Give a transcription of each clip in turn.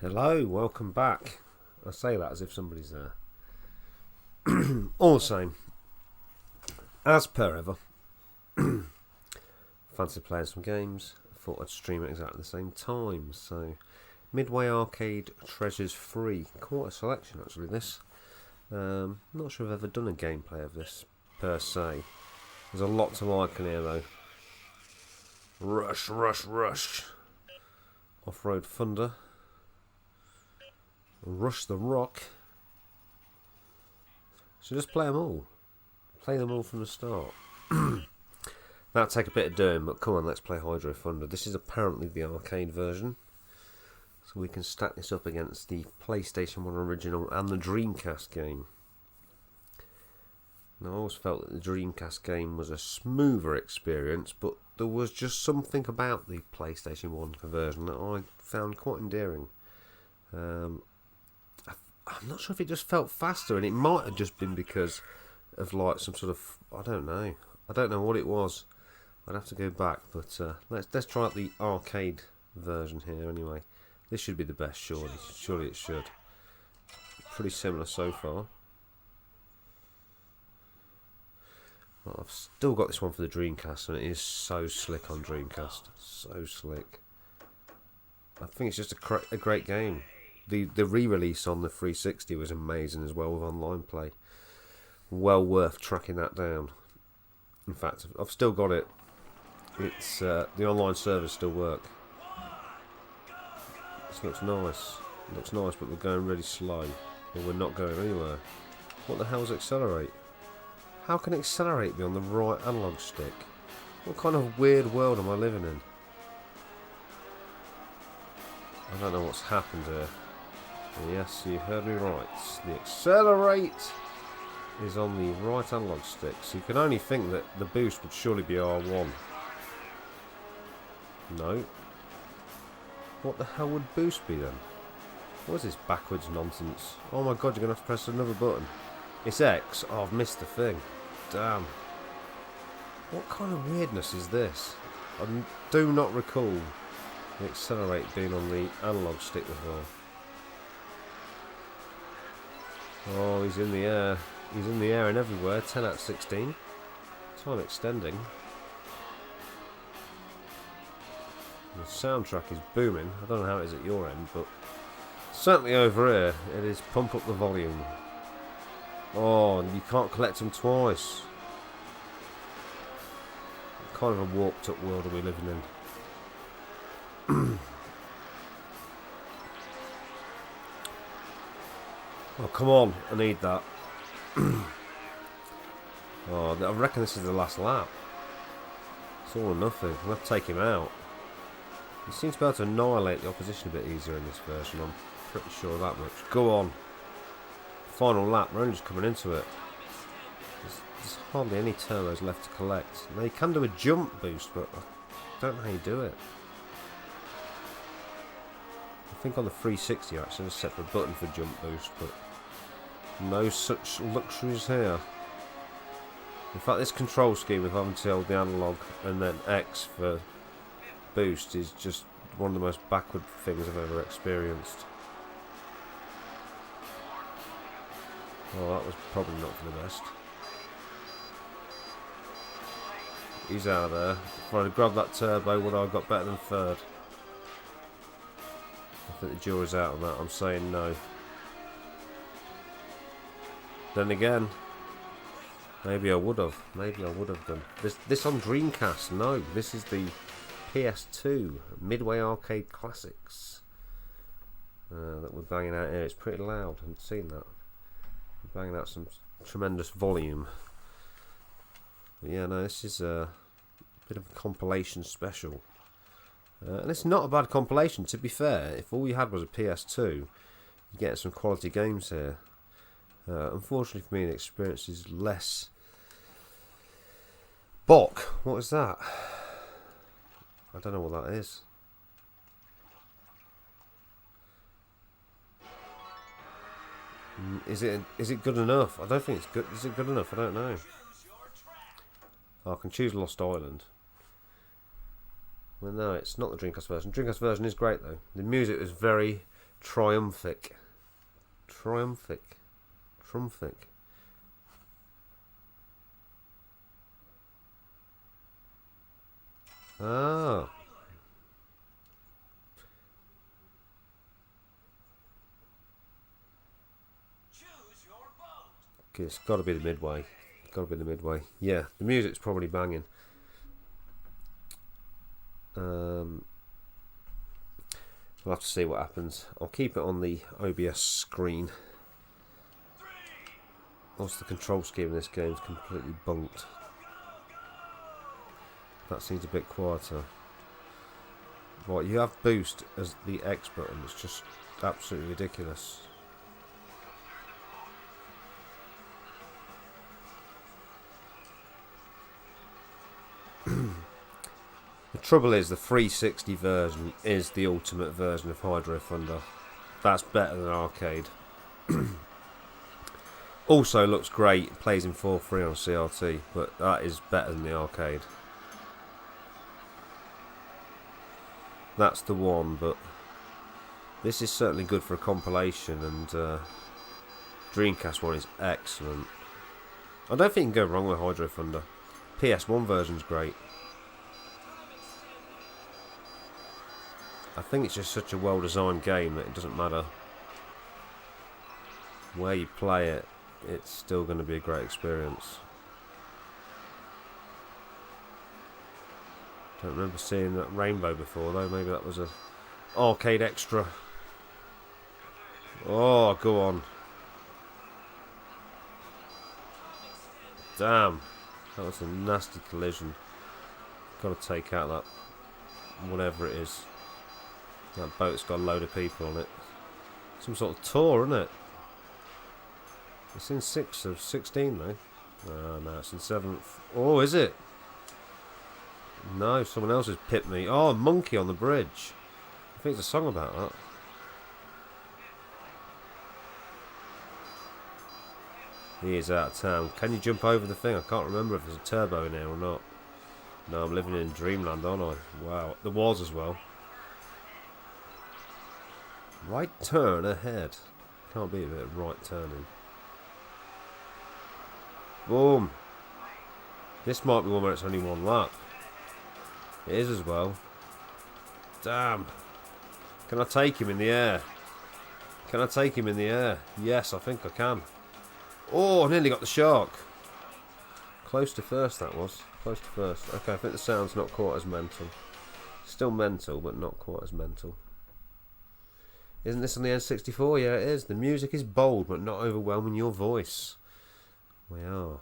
Hello, welcome back. I say that as if somebody's there. All the same, as per ever, fancy playing some games. I thought I'd stream at exactly the same time. So, Midway Arcade Treasures Free. Quite a selection, actually, this. Not sure I've ever done a gameplay of this, per se. There's a lot to like in here, though. Rush, rush, rush. Off-road Thunder. Rush the Rock. So just play them all. Play them all from the start. That'll take a bit of doing, but come on, let's play Hydro Thunder. This is apparently the arcade version. So we can stack this up against the PlayStation 1 original and the Dreamcast game. Now, I always felt that the Dreamcast game was a smoother experience, but there was just something about the PlayStation 1 conversion that I found quite endearing. I'm not sure if it just felt faster, and it might have just been because of like some sort of, I don't know what it was. I'd have to go back, but let's try out the arcade version here anyway. This should be the best, surely it should. Pretty similar so far. Well, I've still got this one for the Dreamcast, and it is so slick on Dreamcast, so slick. I think it's just a great game. The re-release on the 360 was amazing as well with online play. Well worth tracking that down. In fact, I've still got it. It's the online servers still work. This looks nice. It looks nice, but we're going really slow. Or we're not going anywhere. What the hell is accelerate? How can accelerate be on the right analog stick? What kind of weird world am I living in? I don't know what's happened here. Yes, you heard me right. The accelerate is on the right analog stick, so you can only think that the boost would surely be R1. No. What the hell would boost be then? What is this backwards nonsense? Oh my god, you're going to have to press another button. It's X. Oh, I've missed the thing. Damn. What kind of weirdness is this? I do not recall the accelerate being on the analog stick before. Oh, he's in the air. He's in the air and everywhere. 10 out of 16. Time extending. The soundtrack is booming. I don't know how it is at your end, but certainly over here, it is pump up the volume. Oh, and you can't collect them twice. What kind of a warped up world are we living in? Oh, come on, I need that. Oh, I reckon this is the last lap. It's all or nothing. I'm going to have to take him out. He seems to be able to annihilate the opposition a bit easier in this version, I'm pretty sure of that much. Go on. Final lap, we're only just coming into it. There's hardly any turbos left to collect. Now you can do a jump boost, but I don't know how you do it. I think on the 360 actually there's a separate button for jump boost, but no such luxuries here. In fact, this control scheme of having to hold the analog and then X for boost is just one of the most backward things I've ever experienced. Well, that was probably not for the best. He's out of there. If I'd have grabbed that turbo, would I have got better than third? I think the jury's out on that. I'm saying no. Then again, maybe I would have. Maybe I would have done. This on Dreamcast? No, this is the PS2 Midway Arcade Classics that we're banging out here. It's pretty loud. I haven't seen that. We're banging out some tremendous volume. But yeah, no, this is a bit of a compilation special. And it's not a bad compilation, to be fair. If all you had was a PS2, you get some quality games here. Unfortunately for me, the experience is less. Bok, what is that? I don't know what that is. Is it good enough? I don't think it's good. Is it good enough? I don't know. I can choose Lost Island. Well, no, it's not the Dreamcast version. Dreamcast version is great though. The music was very, Triumphic. Oh. Okay, it's got to be the Midway. Yeah, the music's probably banging. We'll have to see what happens. I'll keep it on the OBS screen. Also, the control scheme in this game is completely bunked. That seems a bit quieter. Right, you have boost as the X button. It's just absolutely ridiculous. The trouble is, the 360 version is the ultimate version of Hydro Thunder. That's better than arcade. Also looks great, plays in 4:3 on CRT, but that is better than the arcade. That's the one, but this is certainly good for a compilation, and Dreamcast one is excellent. I don't think you can go wrong with Hydro Thunder. PS1 version's great. I think it's just such a well-designed game that it doesn't matter where you play it, it's still going to be a great experience. Don't remember seeing that rainbow before though, maybe that was a arcade extra. Oh, go on. Damn, that was a nasty collision. Got to take out that, whatever it is. That boat's got a load of people on it. Some sort of tour, isn't it? It's in 6 of 16 though. Oh no, it's in 7th. Oh, is it? No, someone else has pipped me. Oh, a monkey on the bridge. I think there's a song about that. He is out of town. Can you jump over the thing? I can't remember if there's a turbo in there or not. No, I'm living in dreamland, aren't I? Wow, there was as well. Right turn ahead. Can't be a bit of right turning. Boom. This might be one where it's only one lap. It is as well. Damn. Can I take him in the air? Can I take him in the air? Yes, I think I can. Oh, I nearly got the shark. Close to first, that was. Close to first. Okay, I think the sound's not quite as mental. Still mental, but not quite as mental. Isn't this on the N64? Yeah, it is. The music is bold, but not overwhelming your voice. We are.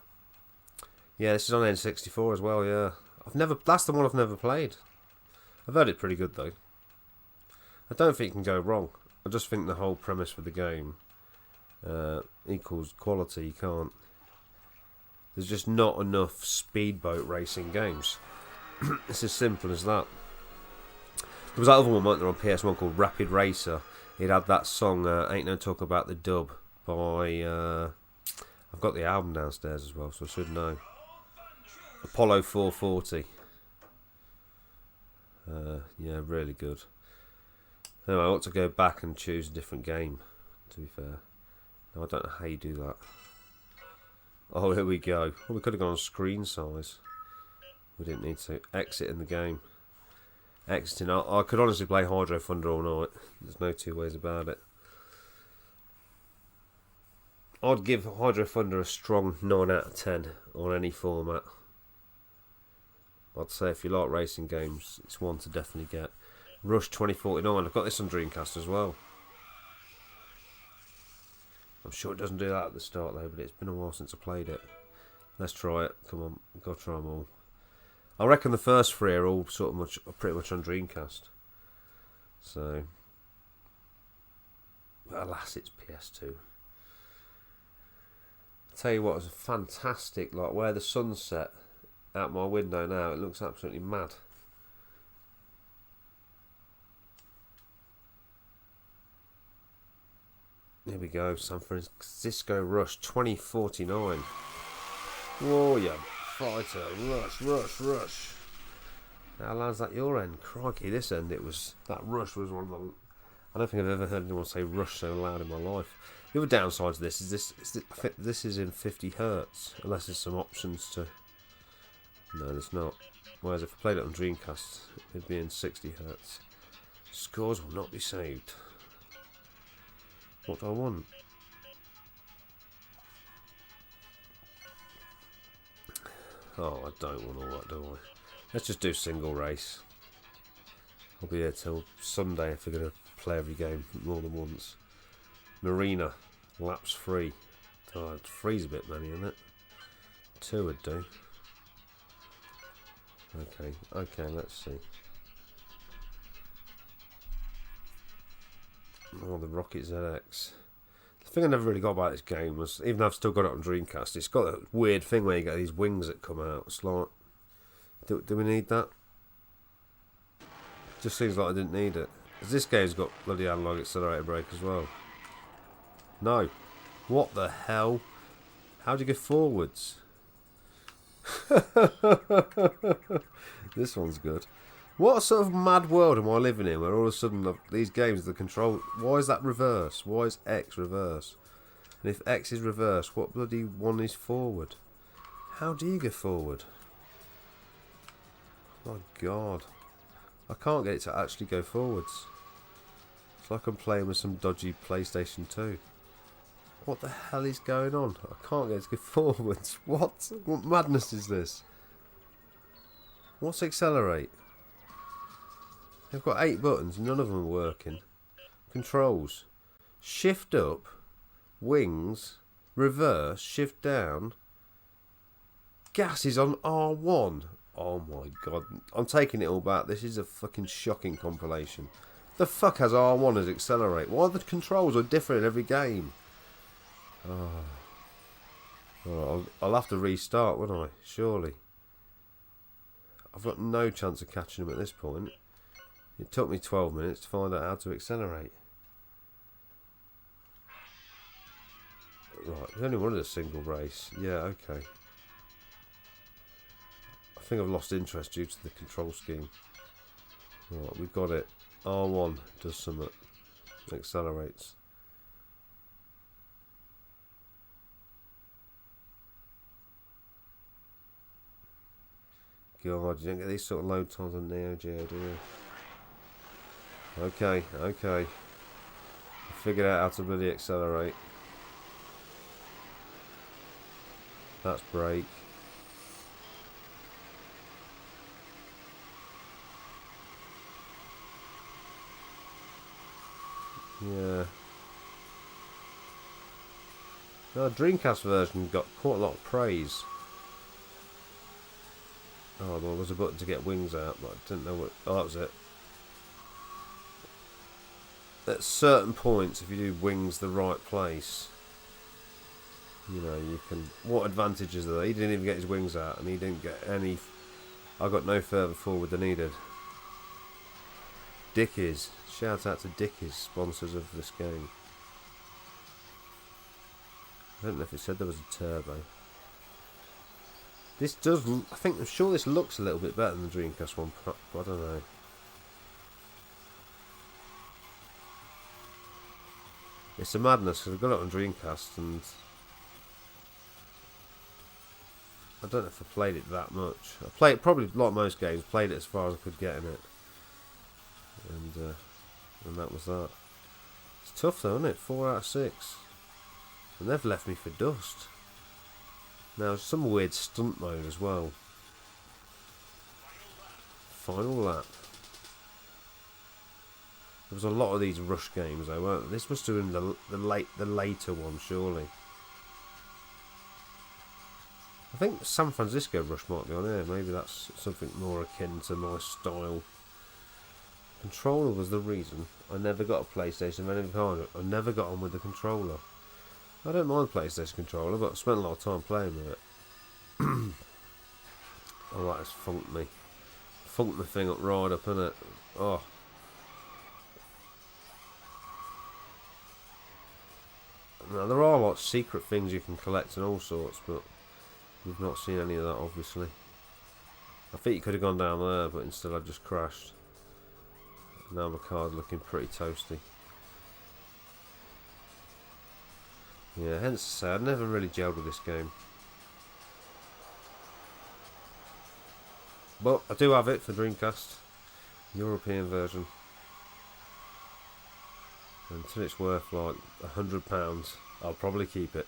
Yeah, this is on N64 as well, yeah. That's the one I've never played. I've heard it pretty good, though. I don't think it can go wrong. I just think the whole premise for the game equals quality. You can't. There's just not enough speedboat racing games. It's as simple as that. There was that other one, weren't there, on PS1 called Rapid Racer. It had that song, Ain't No Talk About the Dub, by... I've got the album downstairs as well, so I should know. Apollo 440. Yeah, really good. Anyway, I ought to go back and choose a different game, to be fair. No, I don't know how you do that. Oh, here we go. Well, we could have gone on screen size. We didn't need to. Exit in the game. Exiting. I could honestly play Hydro Thunder all night. There's no two ways about it. I'd give Hydro Thunder a strong 9 out of 10 on any format. I'd say if you like racing games, it's one to definitely get. Rush 2049. I've got this on Dreamcast as well. I'm sure it doesn't do that at the start though, but it's been a while since I played it. Let's try it. Come on, gotta try them all. I reckon the first three are all pretty much on Dreamcast. So, but alas, it's PS2. I tell you what, it's a fantastic, like where the sun's set out my window now. It looks absolutely mad. Here we go, San Francisco Rush 2049. Whoa, you fighter! Rush. How loud's that your end? Crikey, this end it was. That Rush was one of the. I don't think I've ever heard anyone say rush so loud in my life. The other downside to this is I think this is in 50 hertz, unless there's some options to. No, there's not. Whereas if I played it on Dreamcast, it'd be in 60 hertz. Scores will not be saved. What do I want? Oh, I don't want all that, do I? Let's just do single race. I'll be here till Sunday if we're going to play every game more than once. Marina, laps 3. Oh, 3's a bit many, isn't it? 2 would do. Okay, let's see. Oh, the Rocket ZX. The thing I never really got about this game was, even though I've still got it on Dreamcast, it's got that weird thing where you get these wings that come out. It's like, do we need that? Just seems like I didn't need it. Because this game's got bloody analog accelerator brake as well. No. What the hell? How do you go forwards? This one's good. What sort of mad world am I living in where all of a sudden these games, the control... Why is that reverse? Why is X reverse? And if X is reverse, what bloody one is forward? How do you go forward? My God. I can't get it to actually go forwards. It's like I'm playing with some dodgy PlayStation 2. What the hell is going on? I can't get it to go forwards. What? What madness is this? What's accelerate? They've got 8 buttons, none of them are working. Controls. Shift up. Wings. Reverse. Shift down. Gas is on R1. Oh my God. I'm taking it all back. This is a fucking shocking compilation. The fuck has R1 as accelerate? Why are the controls are different in every game? Oh. Well, I'll have to restart, won't I? Surely. I've got no chance of catching him at this point. It took me 12 minutes to find out how to accelerate. Right, we only wanted a single race. Yeah, okay. I think I've lost interest due to the control scheme. Right, we've got it. R1 does something. Accelerates. God, you don't get these sort of load times on Neo Geo, do you? Okay. I figured out how to really accelerate. That's brake. Yeah. The Dreamcast version got quite a lot of praise. Oh, there was a button to get wings out, but I didn't know what... Oh, that was it. At certain points, if you do wings the right place, you know, you can... What advantages are there? He didn't even get his wings out, and he didn't get any... I got no further forward than he did. Dickies. Shout out to Dickies, sponsors of this game. I don't know if it said there was a turbo. This does... I'm sure this looks a little bit better than the Dreamcast one, but I don't know. It's a madness because I've got it on Dreamcast and I don't know if I played it that much. I played probably like most games, played it as far as I could get in it, and that was that. It's tough though, isn't it? 4 out of 6, and they've left me for dust. Now some weird stunt mode as well. Final lap. There was a lot of these rush games though, weren't there? This must have been the later one, surely. I think San Francisco Rush might be on here. Maybe that's something more akin to my style. Controller was the reason I never got a PlayStation of any kind. I never got on with the controller. I don't mind PlayStation controller, but I spent a lot of time playing with it. Oh, that has funked me. Funked the thing up right up, innit? Oh. Now, there are like secret things you can collect and all sorts, but we've not seen any of that, obviously. I think you could have gone down there, but instead I just crashed. Now my car's looking pretty toasty. Yeah, hence to say, I never really gelled with this game. But I do have it for Dreamcast. European version. Until it's worth like £100, I'll probably keep it.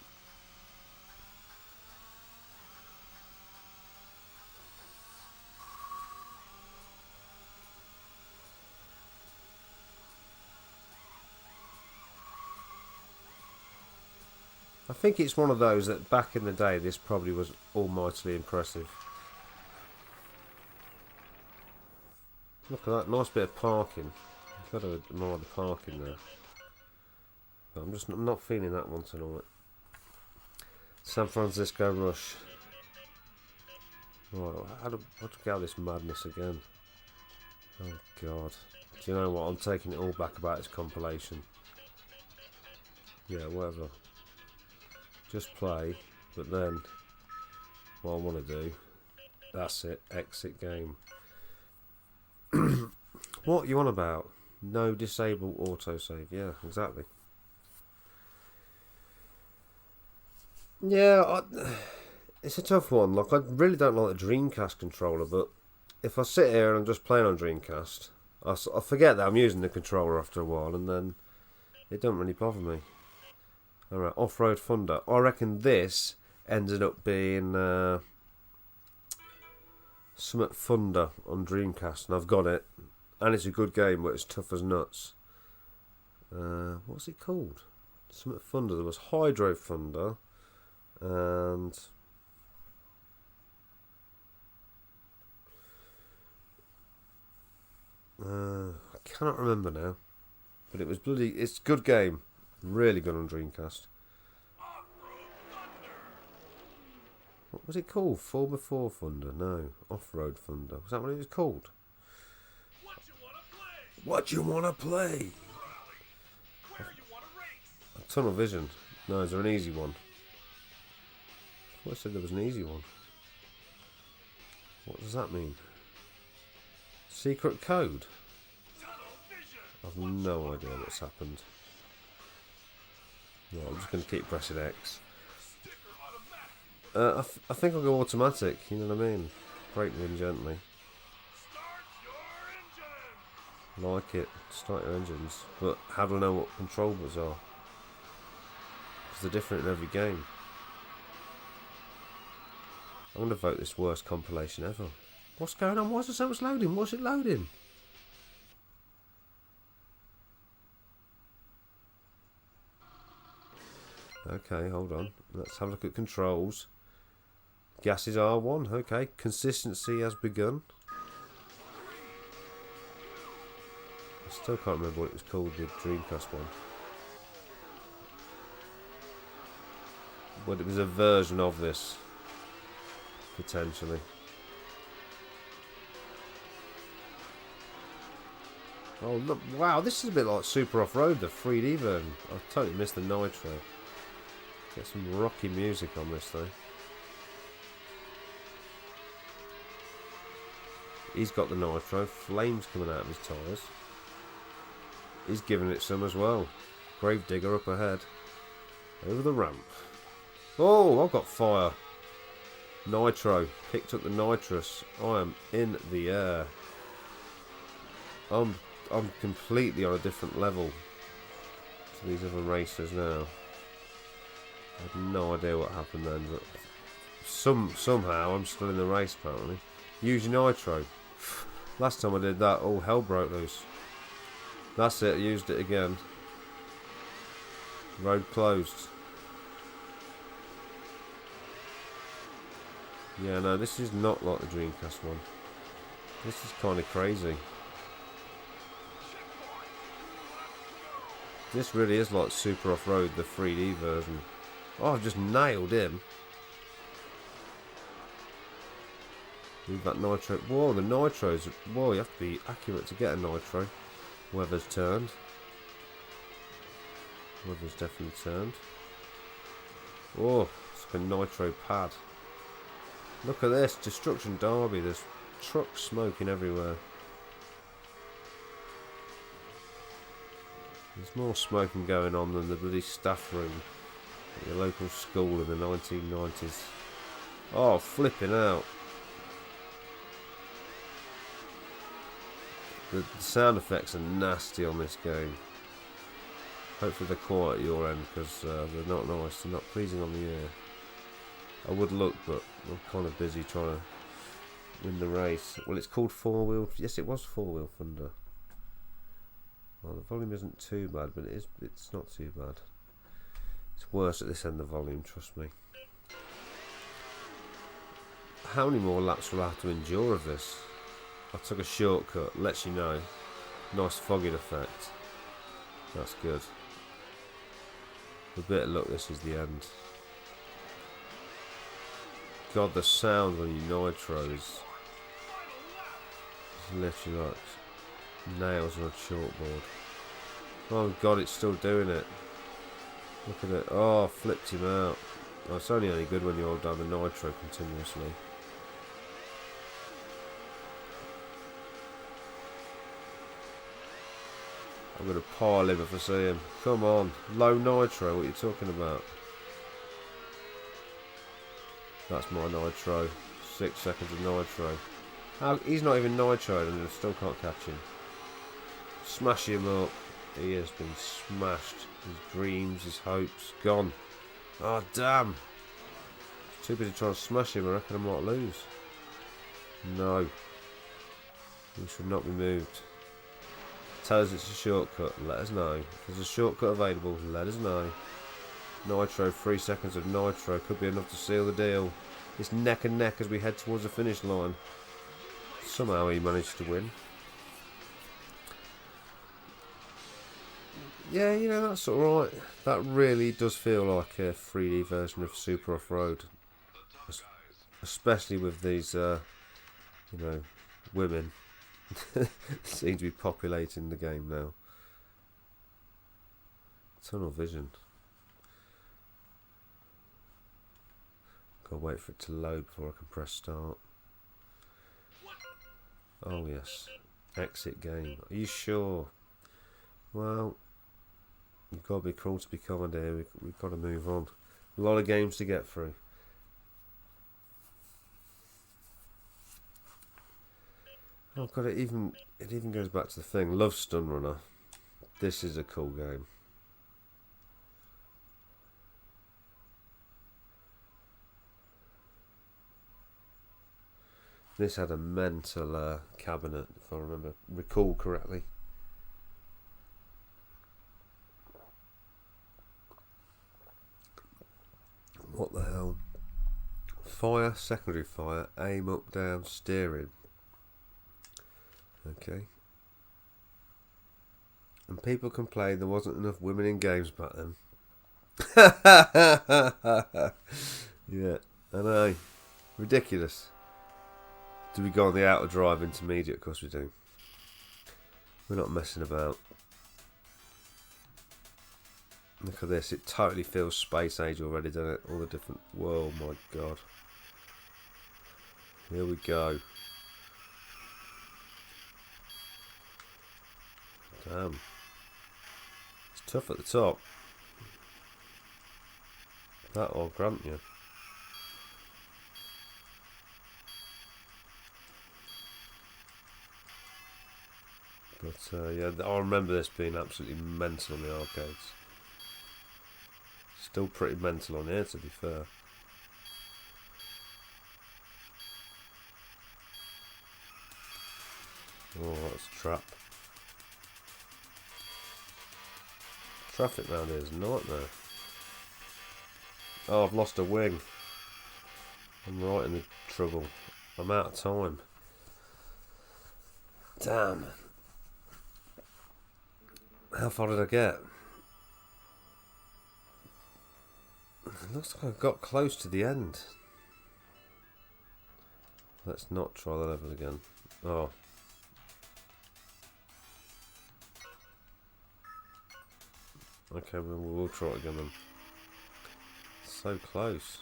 I think it's one of those that back in the day this probably was almightily impressive. Look at that, nice bit of parking. I've got to admire the parking there. But I'm not feeling that one tonight. San Francisco Rush. Right, how to get out of this madness again? Oh God. Do you know what? I'm taking it all back about this compilation. Yeah, whatever. Just play, but then what I want to do, that's it, exit game. What you on about? No disable autosave. Yeah, exactly. Yeah, it's a tough one. Like, I really don't like the Dreamcast controller, but if I sit here and I'm just playing on Dreamcast, I forget that I'm using the controller after a while, and then it don't really bother me. Alright, Off-Road Thunder. I reckon this ended up being Summit Thunder on Dreamcast, and I've got it. And it's a good game, but it's tough as nuts. What's it called? Summit Thunder. There was Hydro Thunder, and I cannot remember now. But it was bloody. It's a good game. Really good on Dreamcast. What was it called? 4x4 Thunder? No. Off-Road Thunder. Was that what it was called? What you wanna play? Where you wanna race? A Tunnel Vision. No, is there an easy one? I said there was an easy one. What does that mean? Secret code? I've no idea what's happened. No, I'm just going to keep pressing X. I think I'll go automatic, you know what I mean? Brake them gently. Like it, start your engines. But how do I know what controllers are? Because they're different in every game. I'm going to vote this worst compilation ever. What's going on? Why is there so much loading? What's it loading? Okay, hold on. Let's have a look at controls. Gas is R1. Okay, consistency has begun. I still can't remember what it was called, the Dreamcast one. But it was a version of this, potentially. Oh look! Wow, this is a bit like Super Off-Road, the 3D version. I totally missed the Nitro. Get some rocky music on this though. He's got the Nitro, flames coming out of his tyres. He's giving it some as well. Gravedigger up ahead. Over the ramp. Oh, I've got fire. Nitro. Picked up the nitrous. I am in the air. I'm completely on a different level to these other racers now. I have no idea what happened then, but somehow I'm still in the race apparently. Use Nitro. Last time I did that, all hell broke loose. That's it, I used it again. Road closed. Yeah, no, this is not like the Dreamcast one. This is kind of crazy. This really is like Super Off-Road, the 3D version. Oh, I've just nailed him. Leave that Nitro. Whoa, the Nitros. Whoa, you have to be accurate to get a Nitro. Weather's turned. Weather's definitely turned. Oh, it's like a Nitro pad. Look at this. Destruction Derby. There's trucks smoking everywhere. There's more smoking going on than the bloody staff room Your local school in the 1990s. Oh, flipping out. The sound effects are nasty on this game. Hopefully they're quiet at your end, because they're not nice. They're not pleasing on the ear. I would look, but I'm kind of busy trying to win the race. Well, it's called Four Wheel. Yes, it was Four Wheel Thunder. Well, the volume isn't too bad, but it's not too bad. It's worse at this end of the volume, trust me. How many more laps will I have to endure of this? I took a shortcut, lets you know. Nice fogging effect. That's good. With a bit of luck, this is the end. God, the sound when you nitros. It's literally like nails on a chalkboard. Oh God, it's still doing it. Look at it. Oh, flipped him out. Oh, it's only good when you hold down the nitro continuously. I'm going to pile him if I see him. Come on. Low nitro, what are you talking about? That's my nitro. 6 seconds of nitro. He's not even nitro and I still can't catch him. Smash him up. He has been smashed. His dreams, his hopes, gone. Oh, damn. Too busy trying to smash him. I reckon I might lose. No. He should not be moved. Tell us it's a shortcut, let us know. If there's a shortcut available, let us know. Nitro, 3 seconds of nitro could be enough to seal the deal. It's neck and neck as we head towards the finish line. Somehow he managed to win. Yeah, you know, that's alright. That really does feel like a 3D version of Super Off-Road. Especially with these, women. Seem to be populating the game now. Tunnel vision. Gotta wait for it to load before I can press start. Oh yes. Exit game. Are you sure? Well, you've got to be cruel to be kind here. We've got to move on. A lot of games to get through. Oh god, it even goes back to the thing. Love Stun Runner. This is a cool game. This had a mental cabinet, if I recall correctly. What the hell? Fire, secondary fire, aim, up, down, steering. Okay. And people complained there wasn't enough women in games back then. Yeah, I know. Ridiculous. Do we go on the outer drive intermediate? Of course we do. We're not messing about. Look at this. It totally feels space age already, doesn't it? All the different... Whoa, my God. Here we go. Damn. It's tough at the top. That I'll grant you. But yeah, I remember this being absolutely mental in the arcades. Still pretty mental on here, to be fair. Oh, that's a trap. Traffic round here is a nightmare. Oh, I've lost a wing. I'm right in the trouble. I'm out of time. Damn. How far did I get? It looks like I got close to the end. Let's not try the level again. Oh. Okay, we'll try it again then. So close.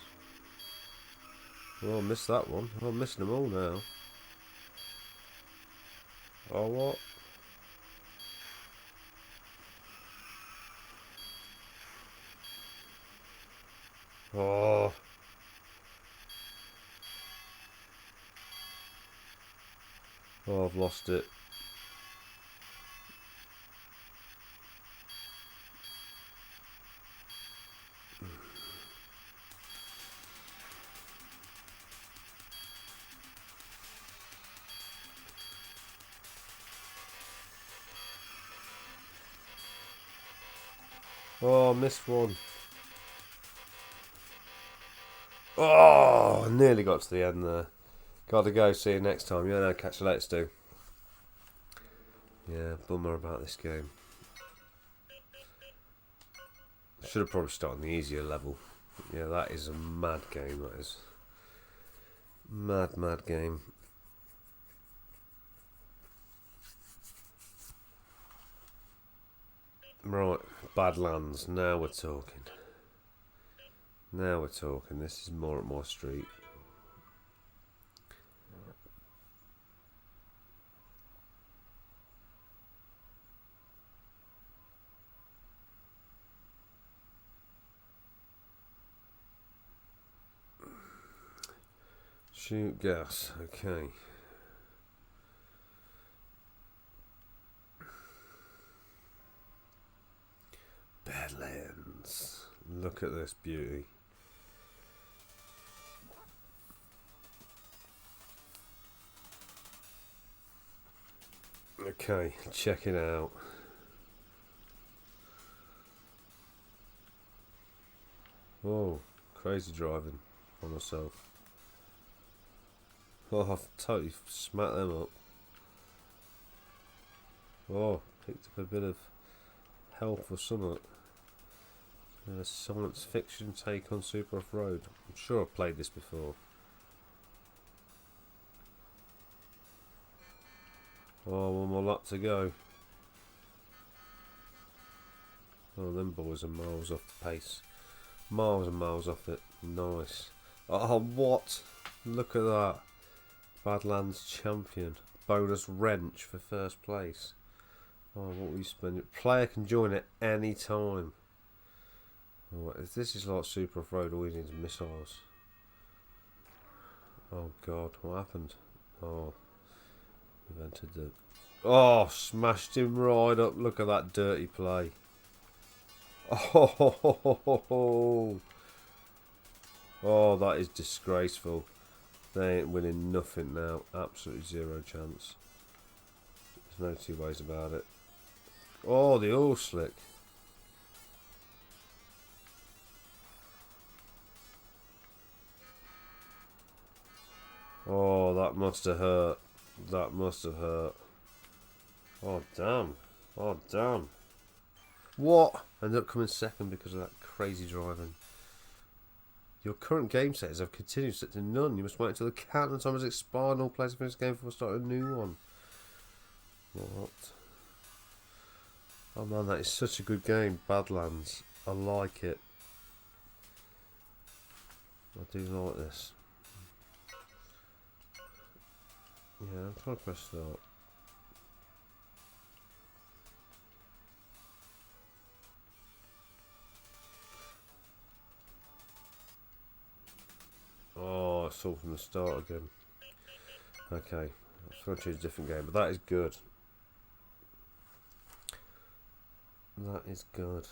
Oh, I missed that one. Oh, I'm missing them all now. Oh, what? Oh. Oh, I've lost it. Oh, I missed one. Oh, I nearly got to the end there. Got to go. See you next time. Yeah, no, catch you later, Stu. Yeah, bummer about this game. Should have probably started on the easier level. Yeah, that is a mad game. That is mad game. Right, Badlands. Now we're talking. Now we're talking. This is more at my street. Shoot gas. Okay. Badlands. Look at this beauty. Okay, check it out. Oh, crazy driving on myself. Oh, I've totally smacked them up. Oh, picked up a bit of health or something. A science fiction take on Super Off-Road. I'm sure I've played this before. Oh, one more lap to go. Oh, them boys are miles off the pace. Miles and miles off it. Nice. Oh, what? Look at that. Badlands champion. Bonus wrench for first place. Oh, what will you spend? Player can join at any time. Oh, this is like Super Off-Road, all you need is missiles. Oh god, what happened? Oh, we've entered the... Oh, smashed him right up. Look at that dirty play. Oh, oh, that is disgraceful. They ain't winning nothing now. Absolutely zero chance. There's no two ways about it. Oh, the oil slick. Oh, that must have hurt. That must have hurt. Oh, damn. Oh, damn. What? Ended up coming second because of that crazy driving. Your current game settings have continued set to none. You must wait until the countdown time has expired and all players finish the game before starting a new one. What? Oh man, that is such a good game. Badlands. I like it. I do like this. Yeah, I'm trying to press start. Oh, it's all from the start again. Okay, I'm going to choose a different game, but that is good. That is good.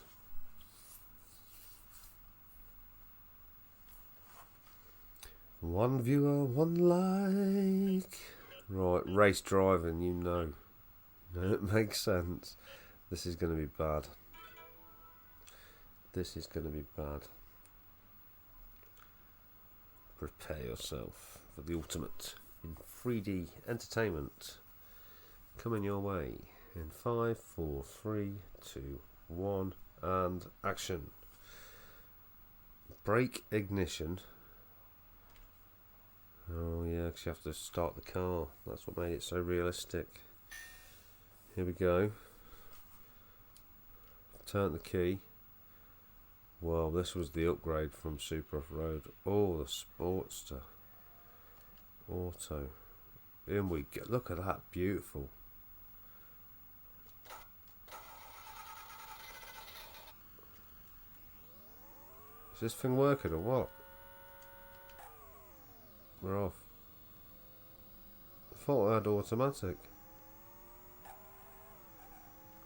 One viewer, one like. Right, race driving, you know. It makes sense. This is going to be bad. This is going to be bad. Prepare yourself for the ultimate in 3D entertainment. Coming your way in 5, 4, 3, 2, 1, and action. Brake ignition. Oh yeah, because you have to start the car. That's what made it so realistic. Here we go. Turn the key. Well, this was the upgrade from Super Off-Road. Oh, the Sportster. Auto. In we go. Look at that. Beautiful. Is this thing working or what? We're off. I thought I had automatic.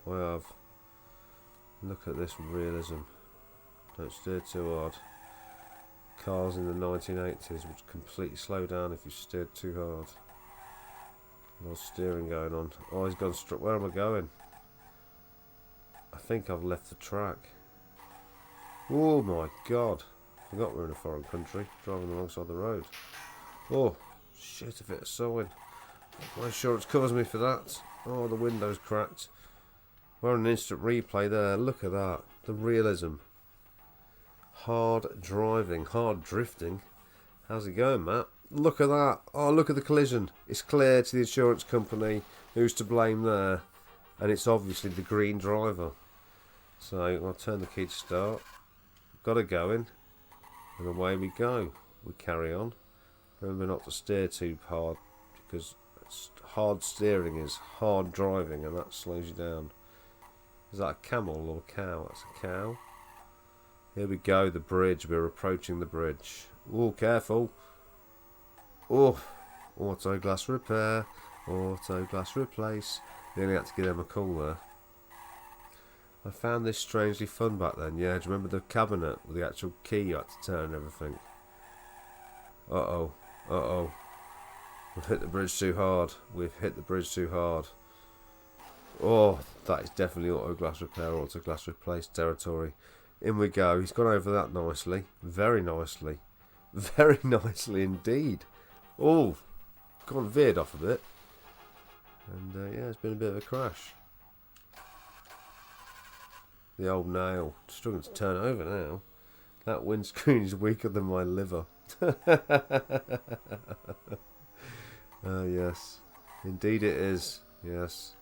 I have. Look at this realism. Don't steer too hard. Cars in the 1980s would completely slow down if you steered too hard. A lot of steering going on. Oh, he's gone straight. Where am I going? I think I've left the track. Oh my god. Forgot we're in a foreign country. Driving alongside the road. Oh, shit, if it's sewing. My insurance covers me for that. Oh, the window's cracked. We're on an instant replay there. Look at that. The realism. Hard driving. Hard drifting. How's it going, Matt? Look at that. Oh, look at the collision. It's clear to the insurance company who's to blame there. And it's obviously the green driver. So I'll turn the key to start. Got it going. And away we go. We carry on. Remember not to steer too hard, because hard steering is hard driving, and that slows you down. Is that a camel or a cow? That's a cow. Here we go, the bridge. We're approaching the bridge. Oh, careful. Oh, auto glass repair. Auto glass replace. Nearly had to give them a call there. I found this strangely fun back then. Yeah, do you remember the cabinet with the actual key you had to turn and everything? Uh-oh. Uh-oh. We've hit the bridge too hard. We've hit the bridge too hard. Oh, that is definitely auto glass repair, auto glass replace territory. In we go. He's gone over that nicely. Very nicely. Very nicely indeed. Oh, gone veered off a bit. And yeah, it's been a bit of a crash. The old nail. Struggling to turn over now. That windscreen is weaker than my liver. Yes. Indeed it is. Yes.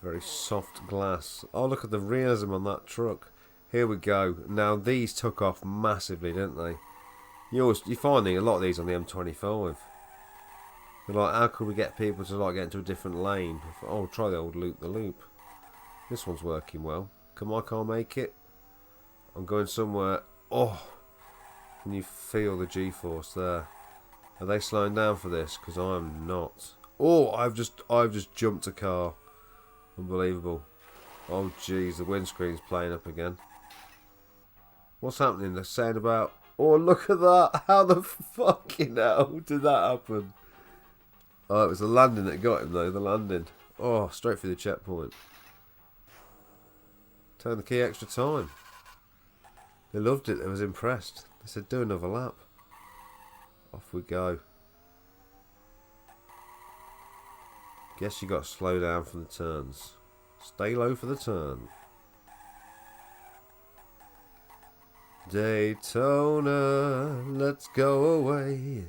Very soft glass. Oh, look at the realism on that truck. Here we go. Now, these took off massively, didn't they? You find a lot of these on the M25. They're like, how could we get people to like get into a different lane? Oh, try the old loop the loop. This one's working well. Can my car make it? I'm going somewhere. Oh, can you feel the G-force there? Are they slowing down for this? Because I'm not. Oh, I've just jumped a car. Unbelievable. Oh, jeez, the windscreen's playing up again. What's happening? They're saying about. Oh, look at that! How the fucking hell did that happen? Oh, it was the landing that got him though. The landing. Oh, straight through the checkpoint. Turn the key extra time. They loved it. They was impressed. They said, do another lap. Off we go. Guess you got to slow down for the turns. Stay low for the turn. Daytona, let's go away.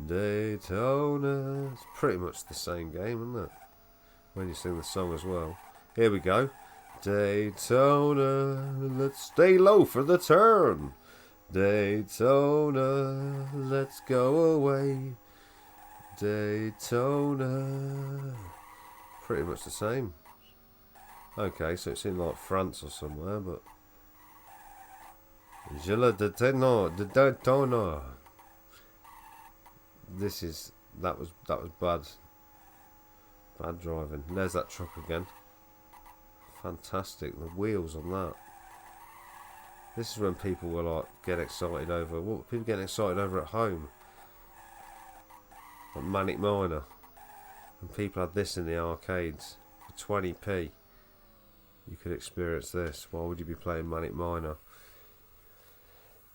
Daytona. It's pretty much the same game, isn't it? When you sing the song as well. Here we go. Daytona, let's stay low for the turn. Daytona, let's go away. Daytona. Pretty much the same. Okay, so it's in like France or somewhere, but Gila de Daytona. That was bad. Bad driving. There's that truck again. Fantastic. The wheels on that. This is when people will like get excited over. What were people getting excited over at home? Like Manic Miner. And people had this in the arcades for 20p. You could experience this. Why would you be playing Manic Miner?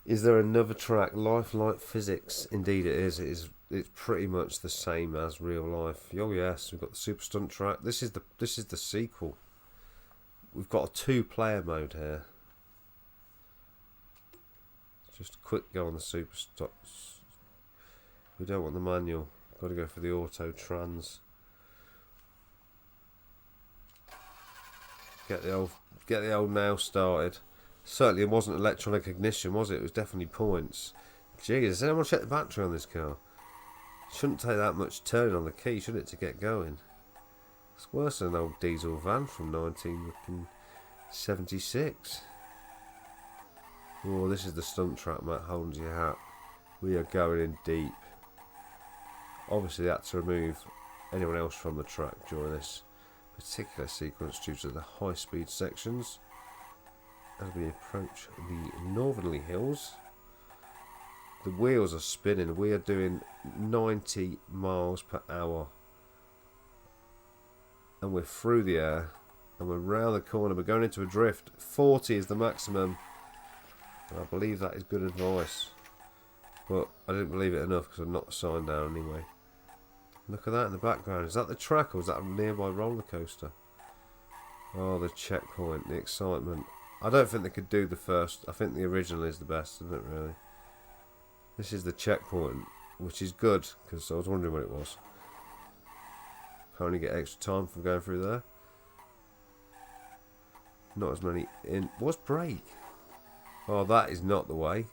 Is there another track? Life Like Physics. Indeed it is. It's pretty much the same as real life. Oh yes, we've got the Super Stunt track. This is the sequel. We've got a 2-player mode here. Just a quick go on the Super Stunts. We don't want the manual. Got to go for the auto trans. Get the old nail started. Certainly it wasn't electronic ignition, was it? It was definitely points. Jeez, has anyone checked the battery on this car? Shouldn't take that much turning on the key, should it, to get going? It's worse than an old diesel van from 1976. Oh, this is the stunt track, Matt. Hold your hat. We are going in deep. Obviously, they had to remove anyone else from the track during this particular sequence due to the high-speed sections. As we approach the northerly hills, the wheels are spinning. We are doing 90 miles per hour. And we're through the air. And we're round the corner. We're going into a drift. 40 is the maximum. And I believe that is good advice. But I didn't believe it enough because I've not signed down anyway. Look at that in the background. Is that the track or is that a nearby roller coaster? Oh, the checkpoint, the excitement. I don't think they could do the first. I think the original is the best, isn't it, really? This is the checkpoint, which is good because I was wondering what it was. Apparently get extra time from going through there. Not as many in. What's brake? Oh, that is not the way.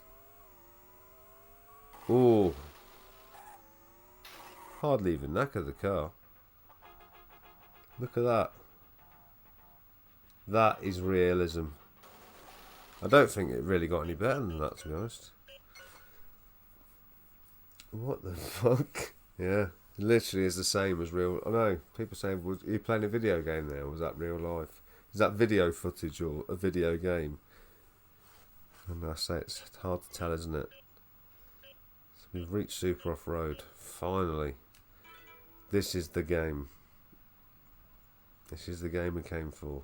Oh. Hardly even knackered the car. Look at that. That is realism. I don't think it really got any better than that, to be honest. What the fuck? Yeah, it literally is the same as real. I know, people saying, are you playing a video game there? Was that real life? Is that video footage or a video game? And I say it's hard to tell, isn't it? So we've reached Super Off-Road. Finally. This is the game. This is the game we came for.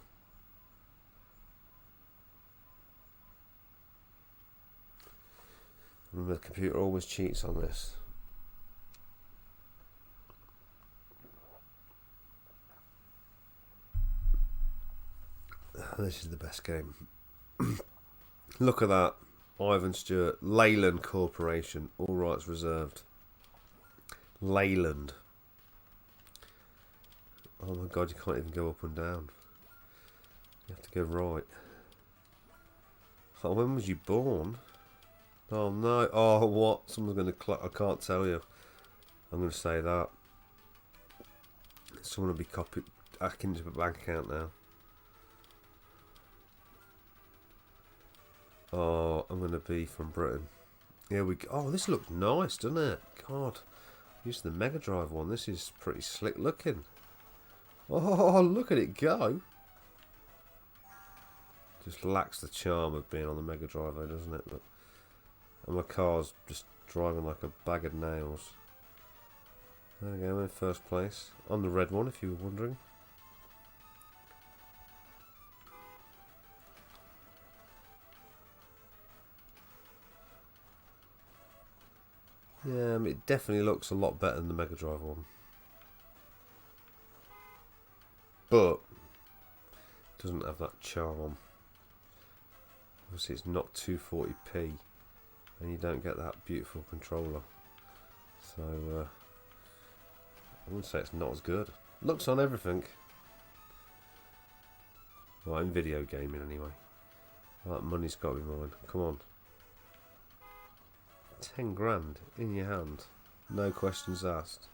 Remember, the computer always cheats on this. This is the best game. Look at that. Ivan Stewart. Leyland Corporation. All rights reserved. Leyland. Oh my god, you can't even go up and down. You have to go right. Oh, when was you born? Oh no. Oh, what? Someone's going to... I can't tell you. I'm going to say that. Someone will be hacking into a bank account now. Oh, I'm going to be from Britain. Here we go. Oh, this looks nice, doesn't it? God. Using the Mega Drive one. This is pretty slick looking. Oh, look at it go. Just lacks the charm of being on the Mega Drive, though, doesn't it? But, and my car's just driving like a bag of nails. There we go, I'm in first place. I'm the red one, if you were wondering. Yeah, I mean, it definitely looks a lot better than the Mega Drive one. But it doesn't have that charm. Obviously it's not 240p and you don't get that beautiful controller. So I wouldn't say it's not as good. Looks on everything. Well, in video gaming anyway. Well, that money's got to be mine. Come on. 10 grand in your hand. No questions asked.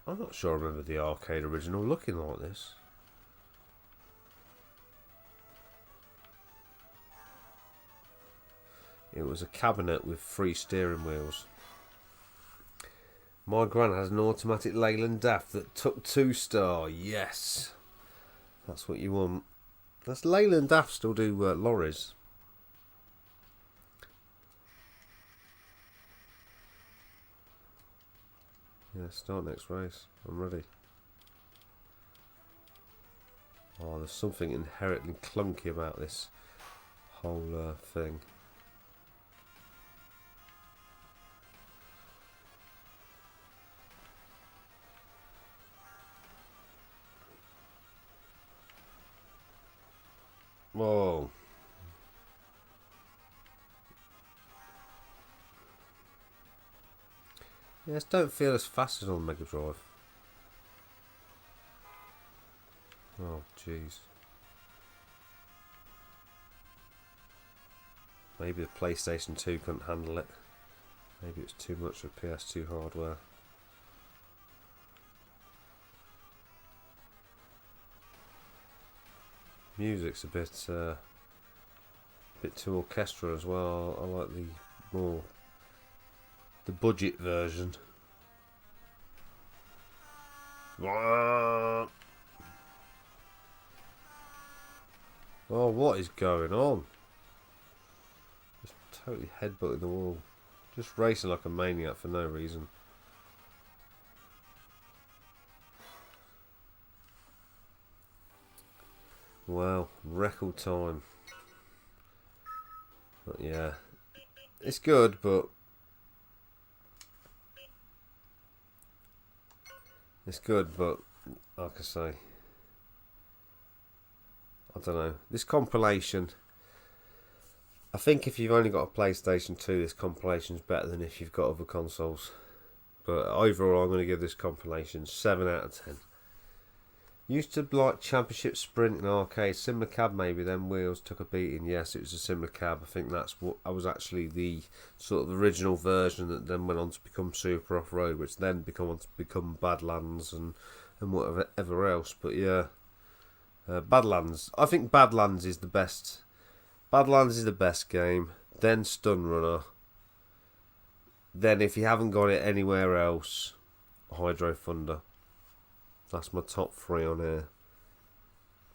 I'm not sure I remember the arcade original looking like this. It was a cabinet with 3 steering wheels. My gran has an automatic Leyland DAF that took 2-star. Yes. That's what you want. Does Leyland DAF still do lorries? Yeah, start next race. I'm ready. Oh, there's something inherently clunky about this whole thing. Whoa. Yes, don't feel as fast as on Mega Drive. Oh, jeez. Maybe the PlayStation 2 couldn't handle it. Maybe it's too much for PS2 hardware. music's a bit too orchestral as well. I like the budget version. Oh, what is going on? Just totally headbutting the wall. Just racing like a maniac for no reason. Wow, record time. But yeah, it's good, but like I say, I don't know. This compilation, I think if you've only got a PlayStation 2, this compilation's better than if you've got other consoles. But overall, I'm going to give this compilation 7 out of 10. Used to like Championship Sprint in arcade, similar cab maybe. Then wheels took a beating. Yes, it was a similar cab. I think that's what I was actually the sort of original version that then went on to become Super Off Road, which then become Badlands and whatever else. But yeah, Badlands. I think Badlands is the best. Badlands is the best game. Then Stun Runner. Then if you haven't got it anywhere else, Hydro Thunder. That's my top 3 on here.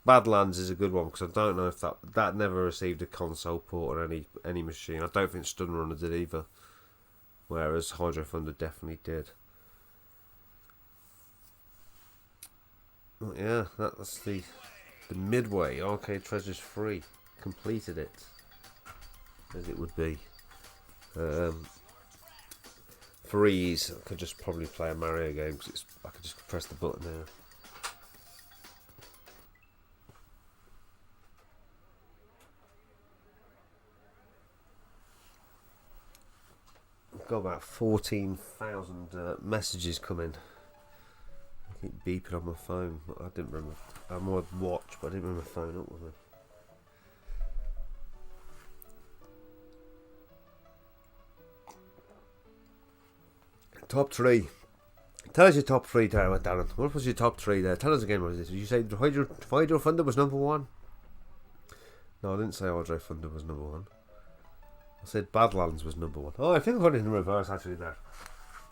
Badlands is a good one because I don't know if that never received a console port on any machine. I don't think Stun Runner did either. Whereas Hydro Thunder definitely did. Well, yeah, that's the Midway Arcade Treasures 3. Completed it, as it would be. For ease, I could just probably play a Mario game because I could just press the button there. I've got about 14,000 messages coming. I keep beeping on my phone. I didn't remember. I'm on watch, but I didn't remember my phone up with me. Top 3. Tell us your top 3, Darren. What was your top 3 there? Tell us again what it is. Did you say Hydro Thunder was number 1? No, I didn't say Hydro Thunder was number 1. I said Badlands was number 1. Oh, I think I got it in reverse actually there.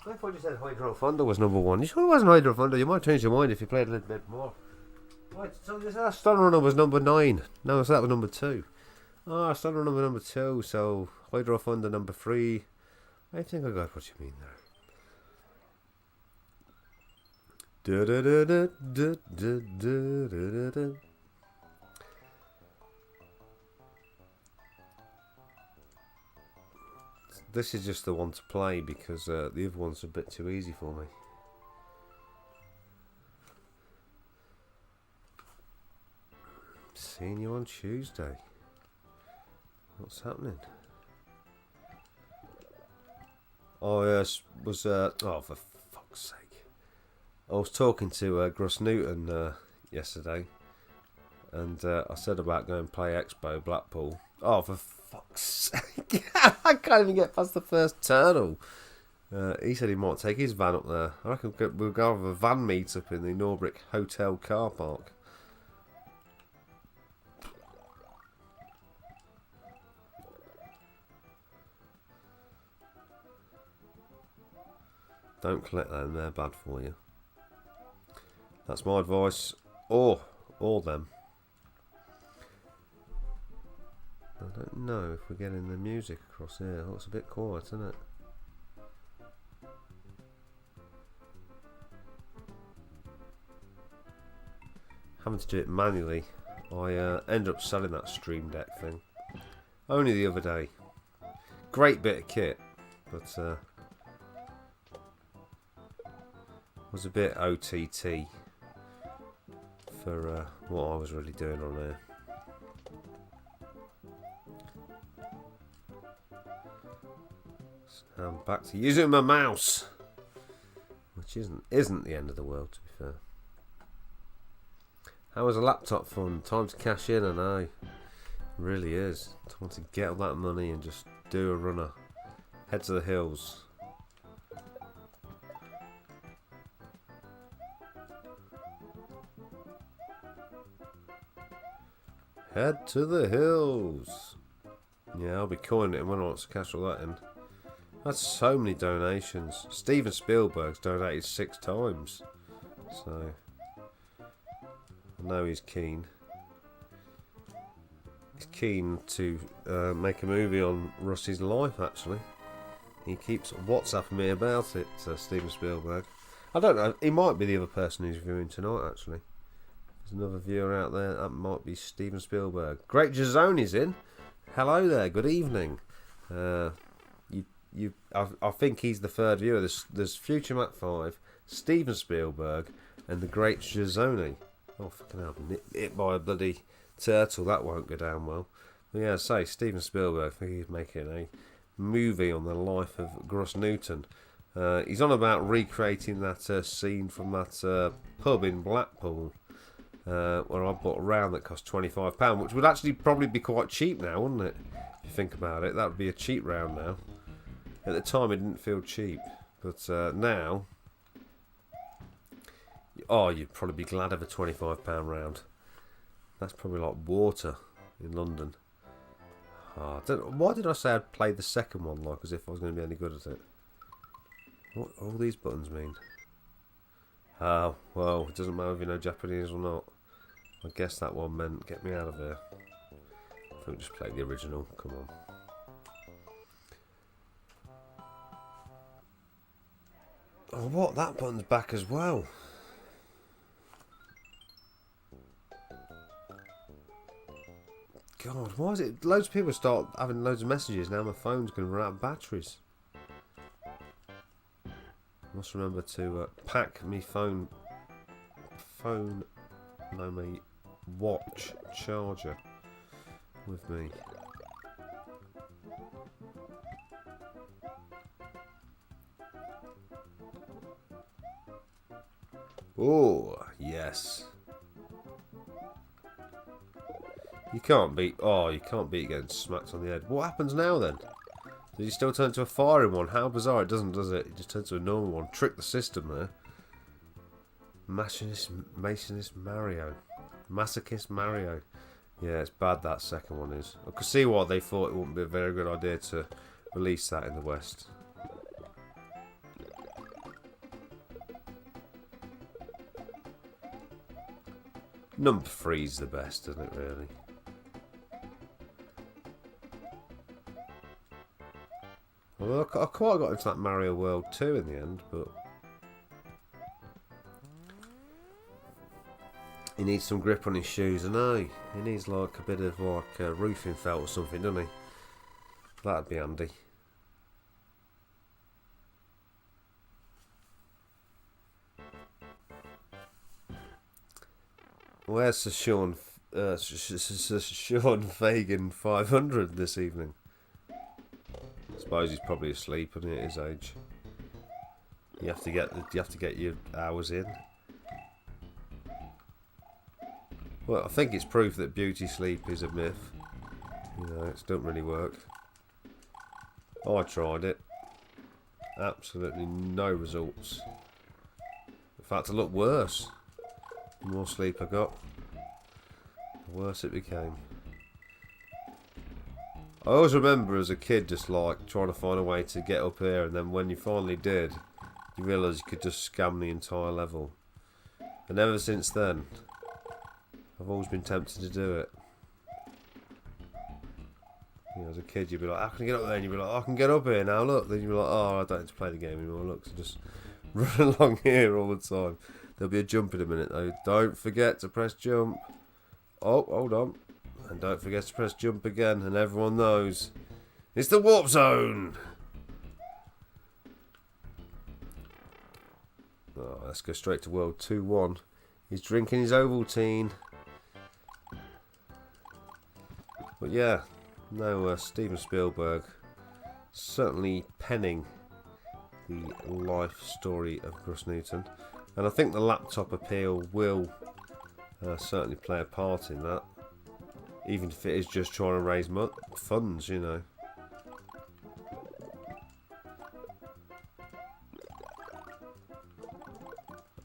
I thought you said Hydro Thunder was number 1. You sure it wasn't Hydro Thunder? You might change your mind if you played a little bit more. Right, so you said Stun Runner was number 9. No, so that was number 2. Oh, Stun Runner was number 2, so Hydro Thunder number 3. I think I got what you mean there. This is just the one to play because the other one's a bit too easy for me. Seeing you on Tuesday. What's happening? Oh yes, was oh for fuck's sake! I was talking to Gruss Newton yesterday, and I said about going and play Expo Blackpool. Oh, for fuck's sake! I can't even get past the first tunnel. He said he might take his van up there. I reckon we'll go have a van meet up in the Norbrick Hotel car park. Don't collect them, they're bad for you. That's my advice. Or them. I don't know if we're getting the music across here. Oh, it's a bit quiet, isn't it? Having to do it manually. I ended up selling that Stream Deck thing. Only the other day. Great bit of kit. But was a bit OTT for what I was really doing on there. So I'm back to using my mouse, which isn't the end of the world, to be fair. How was a laptop fun? Time to cash in, I know. It really is. Time to get all that money and just do a runner. Head to the hills. Head to the hills. Yeah, I'll be coining it when I want to cash all that in. That's so many donations. Steven Spielberg's donated 6 times. So, I know he's keen. He's keen to make a movie on Rusty's life, actually. He keeps WhatsApping me about it, Steven Spielberg. I don't know, he might be the other person who's viewing tonight, actually. There's another viewer out there, that might be Steven Spielberg. Great Jazzoni's in. Hello there, good evening. I think he's the third viewer. There's Future Mac 5, Steven Spielberg, and the Great Jazzoni. Oh, fucking hell, hit by a bloody turtle, that won't go down well. But yeah, say, Steven Spielberg, I think he's making a movie on the life of Gus Newton. He's on about recreating that scene from that pub in Blackpool, where I bought a round that cost £25, which would actually probably be quite cheap now, wouldn't it? If you think about it, that would be a cheap round now. At the time, it didn't feel cheap, but now, you'd probably be glad of a £25 round. That's probably like water in London. Why did I say I'd play the second one like as if I was going to be any good at it? What all these buttons mean? Oh, well, it doesn't matter if you know Japanese or not. I guess that one meant get me out of here. I think just play the original, come on. Oh, what? That button's back as well. God, why is it? Loads of people start having loads of messages. Now my phone's going to run out of batteries. Must remember to pack me my watch charger with me. Oh, yes. You can't beat getting smacked on the head. What happens now then? Does he still turn to a firing one? How bizarre, it doesn't, does it? It just turns to a normal one. Trick the system there. Masonist Mario. Masochist Mario. Yeah, it's bad, that second one is. I could see why they thought it wouldn't be a very good idea to release that in the West. Number 3's the best, isn't it, really? Well, I quite got into that Mario World 2 in the end, but he needs some grip on his shoes, I know. He needs like a bit of like roofing felt or something, doesn't he? That'd be handy. Where's Sir Sean Fagan 500 this evening? I suppose he's probably asleep, isn't he, at his age? You have to get your hours in. Well, I think it's proof that beauty sleep is a myth. You know, it doesn't really work. I tried it. Absolutely no results. In fact, I looked worse. The more sleep I got, the worse it became. I always remember as a kid just like trying to find a way to get up here, and then when you finally did, you realise you could just scam the entire level. And ever since then, I've always been tempted to do it. You know, as a kid you'd be like, how can I get up there? And you'd be like, I can get up here now, look. Then you'd be like, oh, I don't need to play the game anymore, look. So just run along here all the time. There'll be a jump in a minute though. Don't forget to press jump. Oh, hold on. And don't forget to press jump again, and everyone knows it's the warp zone. Oh, let's go straight to World 2-1. He's drinking his Ovaltine. But yeah, no, Steven Spielberg certainly penning the life story of Gus Newton, and I think the laptop appeal will certainly play a part in that. Even if it is just trying to raise funds, you know.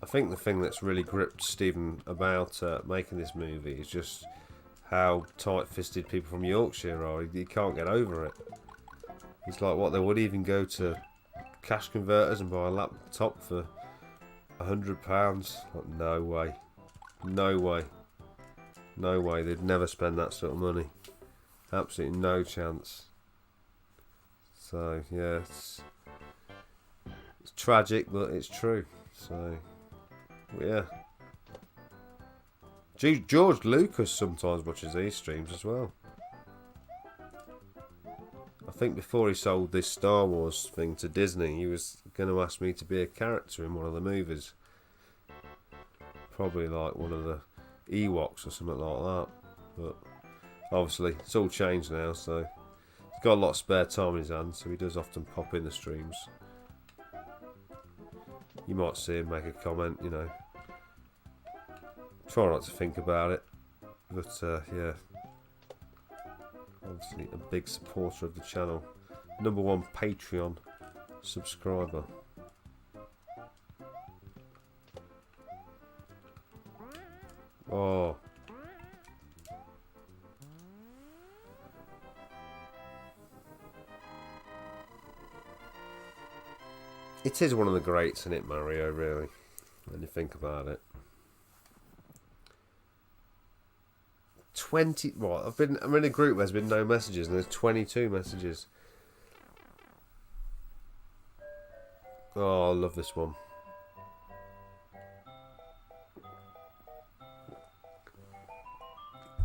I think the thing that's really gripped Steven about making this movie is just how tight-fisted people from Yorkshire are. He can't get over it. He's like, what, they would even go to cash converters and buy a laptop for £100? Like, no way. No way. No way. They'd never spend that sort of money. Absolutely no chance. So, yeah, it's tragic, but it's true. So, yeah. George Lucas sometimes watches these streams as well. I think before he sold this Star Wars thing to Disney, he was going to ask me to be a character in one of the movies. Probably like one of the Ewoks or something like that. But obviously, it's all changed now, so he's got a lot of spare time in his hands, so he does often pop in the streams. You might see him make a comment, you know. Try not to think about it, but yeah, obviously a big supporter of the channel, #1 Patreon subscriber. Oh, it is one of the greats, isn't it, Mario? Really, when you think about it. 20. What? I'm in a group where there's been no messages, and there's 22 messages. Oh, I love this one.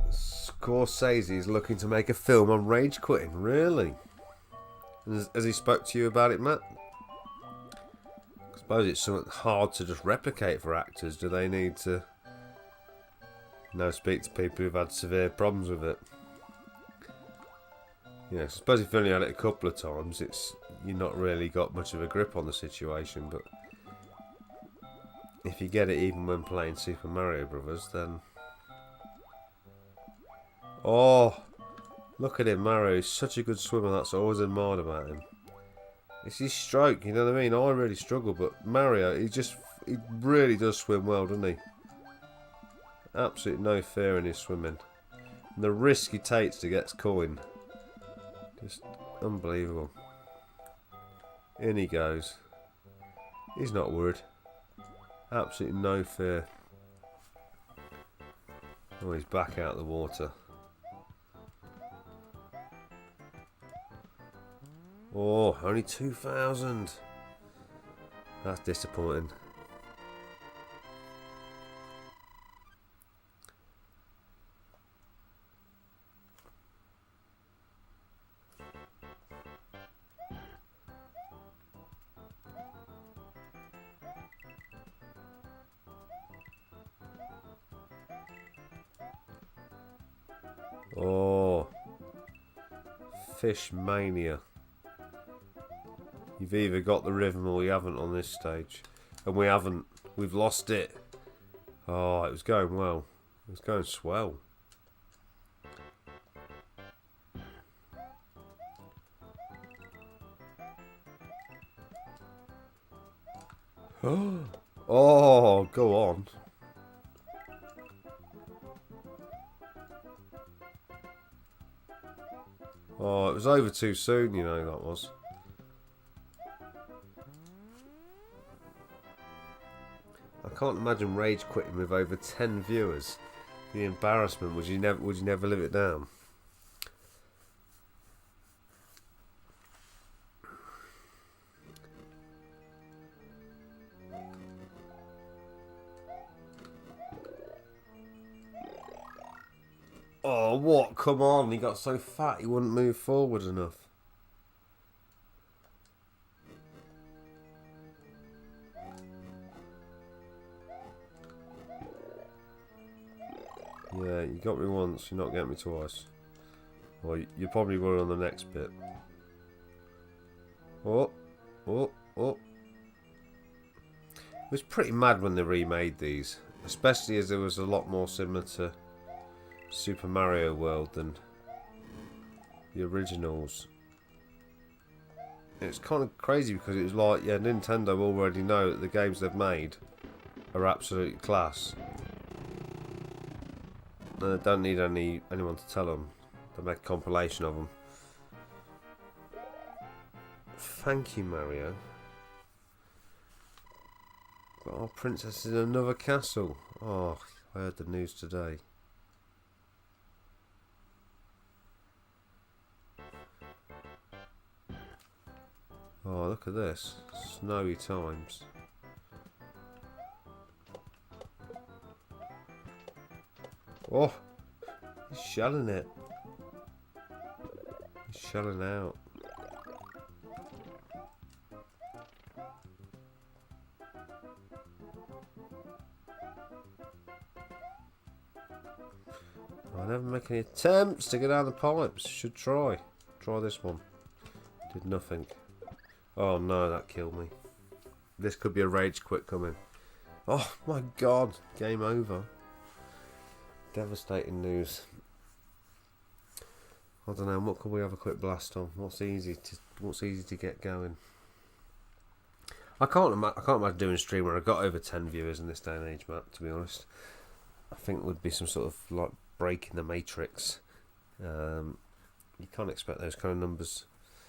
Scorsese is looking to make a film on rage quitting. Really? Has he spoke to you about it, Matt? I suppose it's something hard to just replicate for actors. Do they need to speak to people who've had severe problems with it? Yeah, I suppose if you've only had it a couple of times, you've not really got much of a grip on the situation. But if you get it even when playing Super Mario Brothers, then oh, look at him, Mario. He's such a good swimmer. That's what I always admired about him. It's his stroke, you know what I mean? I really struggle, but Mario, he really does swim well, doesn't he? Absolutely no fear in his swimming. And the risk he takes to get coin. Just unbelievable. In he goes. He's not worried. Absolutely no fear. Oh, he's back out of the water. Oh, only 2,000. That's disappointing. Oh, Fish Mania. You've either got the rhythm or you haven't on this stage. And we haven't. We've lost it. Oh, it was going well. It was going swell. Oh, go on. Oh, it was over too soon, you know, that was. I can't imagine rage quitting with over 10 viewers. The embarrassment, would you never live it down? Oh, what? Come on, he got so fat he wouldn't move forward enough. Yeah, you got me once, you're not getting me twice. Well, you probably will on the next bit. Oh. It was pretty mad when they remade these. Especially as there was a lot more similar to Super Mario World than the originals. It's kind of crazy because it was like, yeah, Nintendo already know that the games they've made are absolute class. They don't need anyone to tell them. They make a compilation of them. Thank you, Mario. But our princess is in another castle. Oh, I heard the news today. Oh, look at this. Snowy times. Oh, he's shelling it. He's shelling out. I never make any attempts to get down the pipes. Should try. Try this one. Did nothing. Oh no, that killed me. This could be a rage quit coming. Oh my god, game over. Devastating news. I don't know, what could we have a quick blast on? What's easy to get going? I can't imagine doing a stream where I got over 10 viewers in this day and age, Matt, to be honest. I think it would be some sort of like break in the matrix. You can't expect those kind of numbers.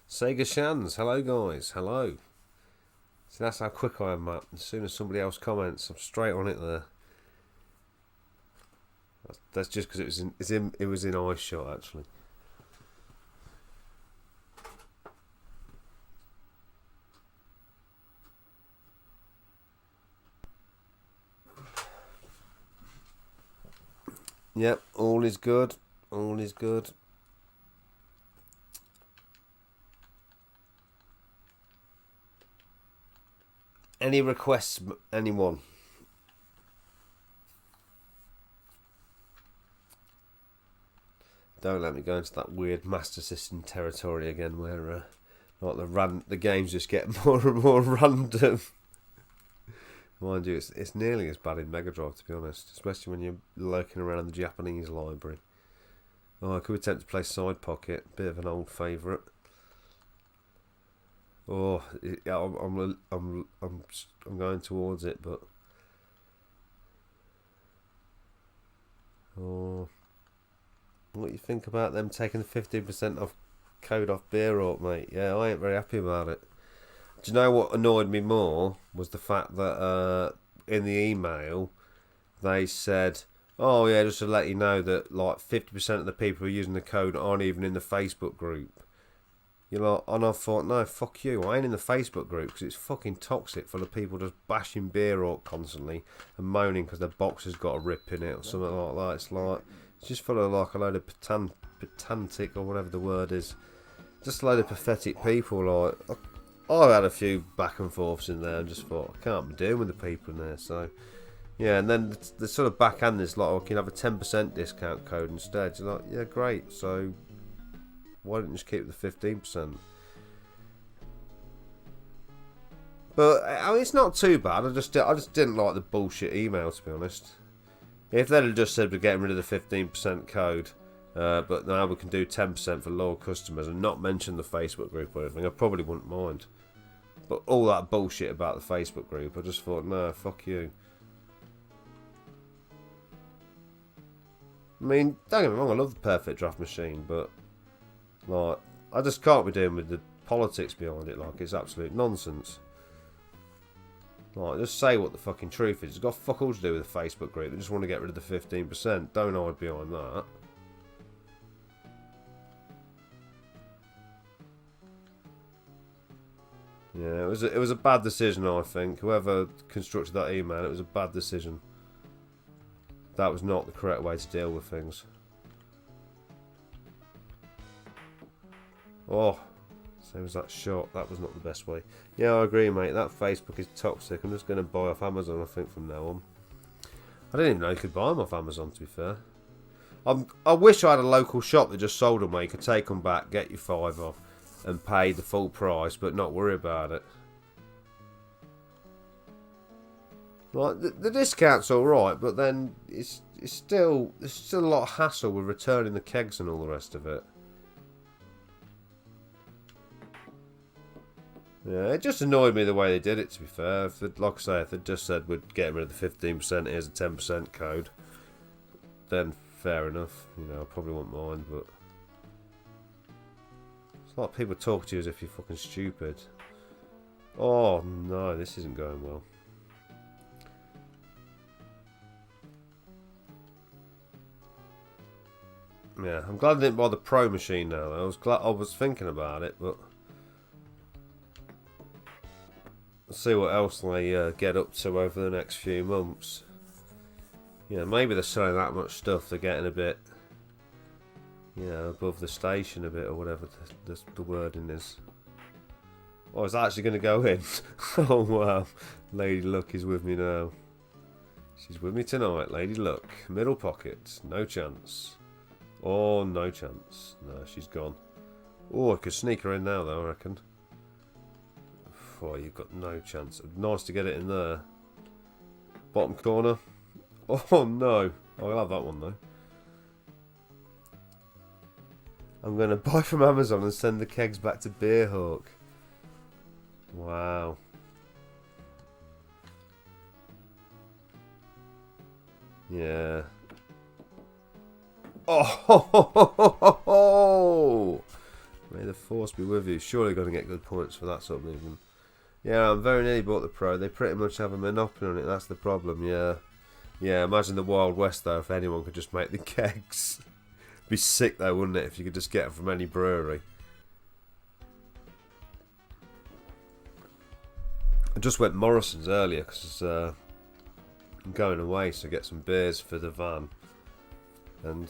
Sega Shans, hello guys, hello. So that's how quick I am, Matt. As soon as somebody else comments, I'm straight on it there. That's just because it was in eye shot actually. Yep, all is good. All is good. Any requests, anyone? Don't let me go into that weird Master System territory again, where like the games just get more and more random. Mind you, it's nearly as bad in Mega Drive, to be honest, especially when you're lurking around the Japanese library. Oh, I could attempt to play Side Pocket, bit of an old favourite. Oh, I'm going towards it, but oh, what do you think about them taking the 15% off code off Beer Orc, mate? Yeah, I ain't very happy about it. Do you know what annoyed me more was the fact that in the email they said, "Oh yeah, just to let you know that like 50% of the people who are using the code aren't even in the Facebook group." You know, and I thought, no, fuck you. I ain't in the Facebook group because it's fucking toxic, full of people just bashing Beer Orc constantly and moaning because their box has got a rip in it or something like that. It's just full of like a load of pedantic or whatever the word is. Just a load of pathetic people. Like, I've had a few back and forths in there and just thought, I can't be doing with the people in there. So, yeah, and then the sort of back end is like, oh, can you have a 10% discount code instead? You're like, yeah, great. So, why don't you just keep the 15%? But I mean, it's not too bad. I just didn't like the bullshit email, to be honest. If they'd have just said we're getting rid of the 15% code, but now we can do 10% for loyal customers and not mention the Facebook group or anything, I probably wouldn't mind. But all that bullshit about the Facebook group, I just thought, no, fuck you. I mean, don't get me wrong, I love the Perfect Draft Machine, but like, I just can't be dealing with the politics behind it. Like, it's absolute nonsense. Like, just say what the fucking truth is. It's got fuck all to do with the Facebook group. They just want to get rid of the 15%. Don't hide behind that. Yeah, it was a bad decision, I think. Whoever constructed that email, it was a bad decision. That was not the correct way to deal with things. Oh, same as that shot. That was not the best way. Yeah, I agree, mate. That Facebook is toxic. I'm just going to buy off Amazon, I think, from now on. I didn't even know you could buy them off Amazon, to be fair. I wish I had a local shop that just sold them where you could take them back, get your $5 off, and pay the full price, but not worry about it. Like, the discount's alright, but then there's still a lot of hassle with returning the kegs and all the rest of it. Yeah, it just annoyed me the way they did it, to be fair. Like I say, if they just said we'd get rid of the 15%, here's a 10% code, then fair enough. You know, I probably won't mind, but it's like people talk to you as if you're fucking stupid. Oh no, this isn't going well. Yeah, I'm glad I didn't buy the Pro machine now. I was thinking about it, but let's see what else they get up to over the next few months. Yeah, maybe they're selling that much stuff. They're getting a bit, you know, above the station a bit, or whatever the wording is. Oh, is that actually going to go in? Oh wow, Lady Luck is with me now. She's with me tonight, Lady Luck. Middle pocket, no chance. Oh, no chance. No, she's gone. Oh, I could sneak her in now, though, I reckon. Oh, you've got no chance. Nice to get it in there. Bottom corner. Oh, no. I'll have that one, though. I'm going to buy from Amazon and send the kegs back to Beerhawk. Wow. Yeah. Oh, may the force be with you. Surely going to get good points for that sort of movement. Yeah, I'm very nearly bought the Pro. They pretty much have a monopoly on it. That's the problem. Yeah, yeah. Imagine the Wild West though. If anyone could just make the kegs, be sick though, wouldn't it? If you could just get them from any brewery. I just went Morrison's earlier because I'm going away, so get some beers for the van. And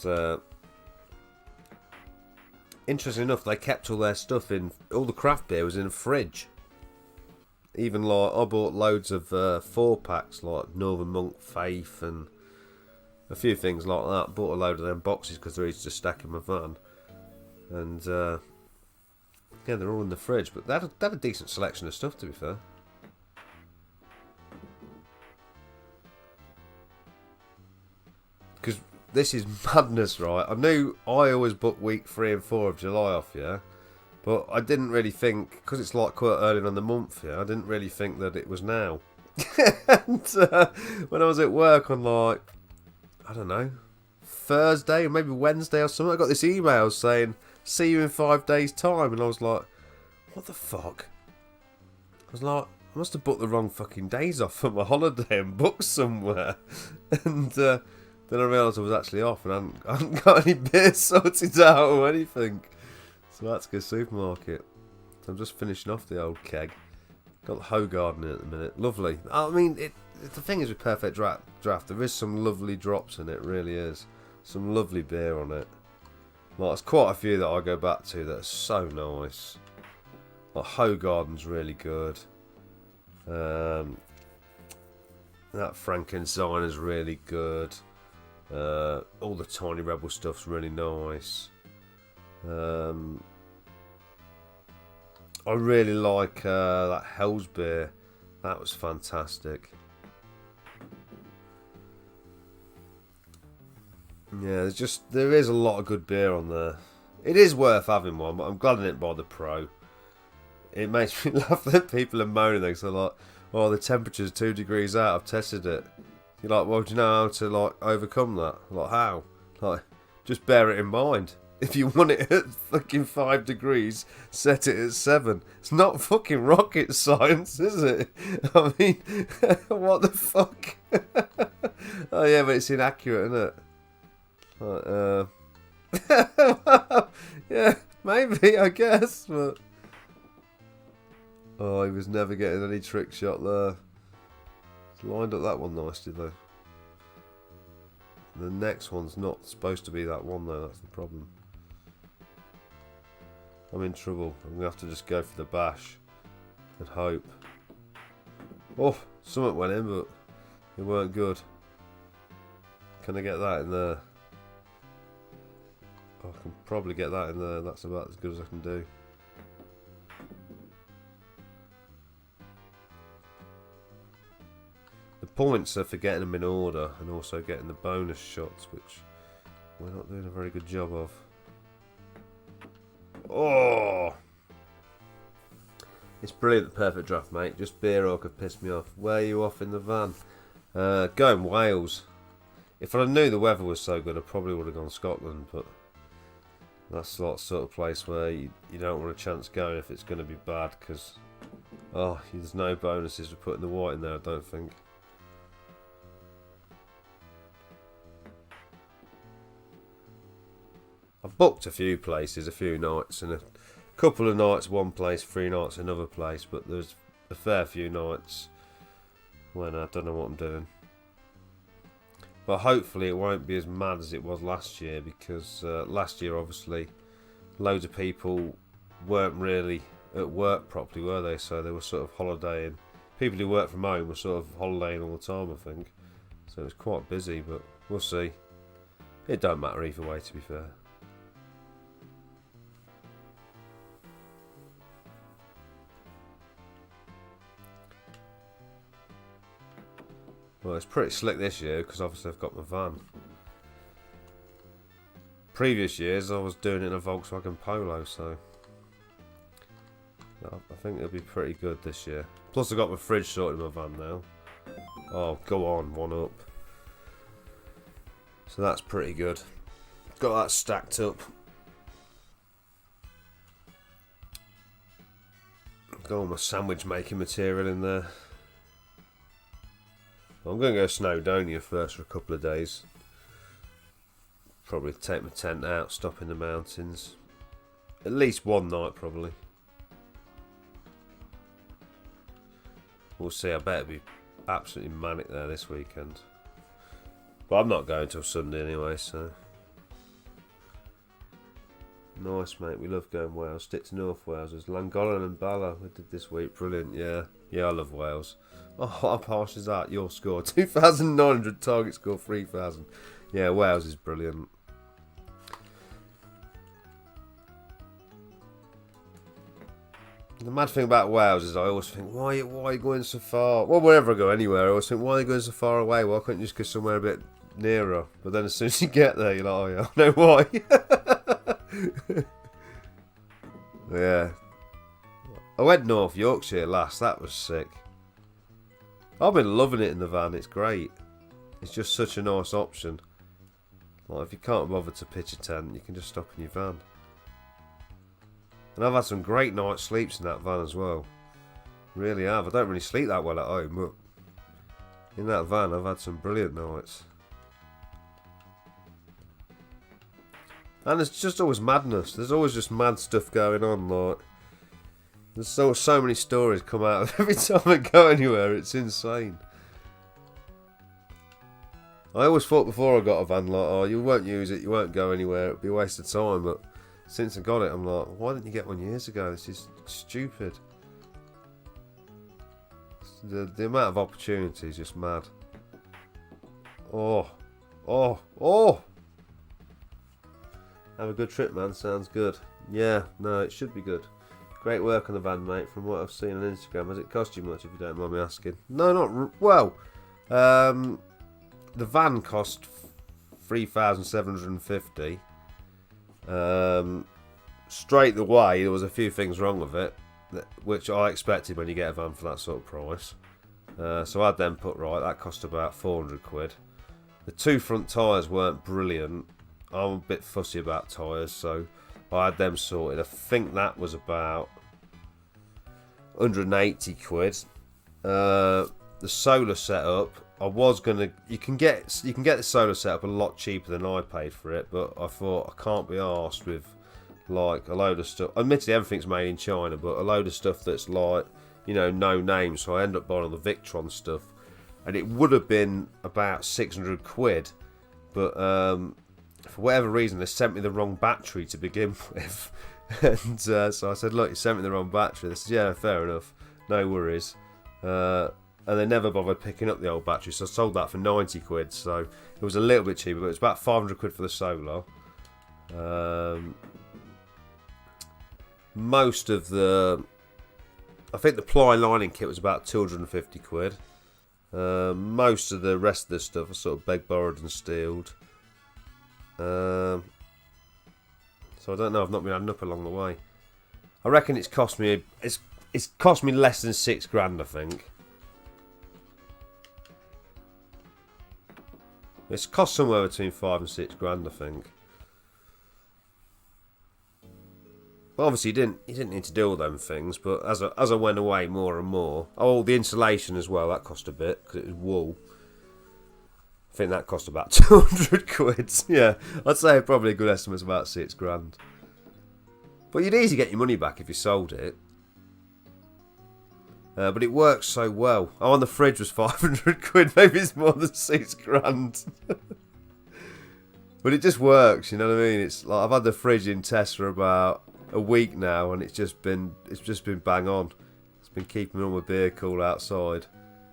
interesting enough, they kept all their stuff in. All the craft beer was in a fridge. Even like I bought loads of 4-packs like Northern Monk, Faith, and a few things like that. Bought a load of them boxes because they're easy to stack in my van. And yeah, they're all in the fridge. But they had a decent selection of stuff, to be fair. Because this is madness, right? I knew I always book week 3 and 4 of July off, yeah? But I didn't really think, because it's like quite early in the month, yeah? I didn't really think that it was now. And when I was at work on like, I don't know, Thursday or maybe Wednesday or something, I got this email saying, see you in 5 days' time. And I was like, what the fuck? I was like, I must have booked the wrong fucking days off for my holiday and booked somewhere. And then I realised I was actually off and I hadn't got any beer sorted out or anything. So that's good supermarket. So I'm just finishing off the old keg. Got the Hoegaarden in at the minute. Lovely. I mean, the thing is with Perfect Draft, there is some lovely drops in it, really is. Some lovely beer on it. Like, there's quite a few that I go back to that are so nice. Like Hoegaarden's really good. That Frankenstein is really good. All the Tiny Rebel stuff's really nice. I really like that Hell's beer. That was fantastic. Yeah, there is a lot of good beer on there. It is worth having one, but I'm glad I didn't buy the Pro. It makes me laugh that people are moaning because they're like, oh, the temperature's 2 degrees out, I've tested it. You're like, well, do you know how to like overcome that? Like, how? Like, just bear it in mind. If you want it at fucking 5 degrees, set it at 7. It's not fucking rocket science, is it? I mean, what the fuck? Oh yeah, but it's inaccurate, isn't it? Yeah, maybe, I guess, but oh, he was never getting any trick shot there. He's lined up that one nicely though. The next one's not supposed to be that one though, that's the problem. I'm in trouble. I'm gonna have to just go for the bash and hope. Oh, something went in, but it weren't good. Can I get that in there? Oh, I can probably get that in there. That's about as good as I can do. The points are for getting them in order and also getting the bonus shots, which we're not doing a very good job of. Oh! It's brilliant, the Perfect Draft, mate. Just Beerhawk have pissed me off. Where are you off in the van? Going Wales. If I knew the weather was so good, I probably would have gone Scotland, but that's the sort of place where you don't want a chance going if it's going to be bad, because there's no bonuses for putting the white in there, I don't think. I've booked a few places, a few nights, and a couple of nights one place, 3 nights another place, but there's a fair few nights when I don't know what I'm doing. But hopefully it won't be as mad as it was last year, because last year obviously loads of people weren't really at work properly, were they? So they were sort of holidaying. People who work from home were sort of holidaying all the time, I think. So it was quite busy, but we'll see. It don't matter either way, to be fair. Well, it's pretty slick this year because obviously I've got my van. Previous years I was doing it in a Volkswagen Polo, so I think it'll be pretty good this year. Plus I've got my fridge sorted in my van now. Oh, go on, one up. So that's pretty good. Got that stacked up. Got all my sandwich making material in there. I'm going to go Snowdonia first for a couple of days. Probably take my tent out, stop in the mountains. At least one night, probably. We'll see. I bet it'll be absolutely manic there this weekend. But I'm not going till Sunday anyway, so. Nice, mate. We love going Wales. Stick to North Wales. There's Llangollen and Bala we did this week. Brilliant, yeah. Yeah, I love Wales. Oh, how harsh is that? Your score 2,900, target score 3,000. Yeah, Wales is brilliant. The mad thing about Wales is I always think, why are you going so far? Well, wherever I go anywhere, I always think, why are you going so far away? Why couldn't you just go somewhere a bit nearer? But then as soon as you get there, you're like, oh yeah, I know why. Yeah. I went North Yorkshire last, that was sick. I've been loving it in the van, it's great. It's just such a nice option. Like, if you can't bother to pitch a tent, you can just stop in your van. And I've had some great night sleeps in that van as well. Really have. I don't really sleep that well at home, but in that van I've had some brilliant nights. And it's just always madness. There's always just mad stuff going on, like. There's so many stories come out of every time I go anywhere, it's insane. I always thought before I got a van, like, oh, you won't use it, you won't go anywhere, it'll be a waste of time, but since I got it, I'm like, why didn't you get one years ago? This is stupid. The amount of opportunity is just mad. Oh. Have a good trip, man, sounds good. Yeah, no, it should be good. Great work on the van, mate, from what I've seen on Instagram. Has it cost you much, if you don't mind me asking? No, not... Well, the van cost $3,750. Straight away, there was a few things wrong with it, which I expected when you get a van for that sort of price. So I had them put right. That cost about 400 quid. The 2 front tyres weren't brilliant. I'm a bit fussy about tyres, so I had them sorted. I think that was about 180 quid. The solar setup, I was gonna. You can get the solar setup a lot cheaper than I paid for it, but I thought I can't be arsed with like a load of stuff. Admittedly, everything's made in China, but a load of stuff that's like, you know, no name. So I end up buying all the Victron stuff, and it would have been about 600 quid, but for whatever reason, they sent me the wrong battery to begin with. And so I said, look, you sent me the wrong battery. They said, yeah, fair enough. No worries. And they never bothered picking up the old battery. So I sold that for 90 quid. So it was a little bit cheaper, but it was about 500 quid for the solar. Most of the... I think the ply lining kit was about 250 quid. Most of the rest of the stuff I sort of begged, borrowed and stealed. So I don't know. I've not been adding up along the way. I reckon it's cost me less than $6,000. I think. It's cost somewhere between 5 and 6 grand, I think. But obviously, you didn't need to do all them things. But as I went away more and more, the insulation as well, that cost a bit because it was wool. I think that cost about 200 quid. Yeah, I'd say probably a good estimate's about 6 grand. But you'd easily get your money back if you sold it. But it works so well. Oh, and the fridge was 500 quid. Maybe it's more than 6 grand. But it just works, you know what I mean? It's like I've had the fridge in test for about a week now, and it's just been bang on. It's been keeping all my beer cool outside.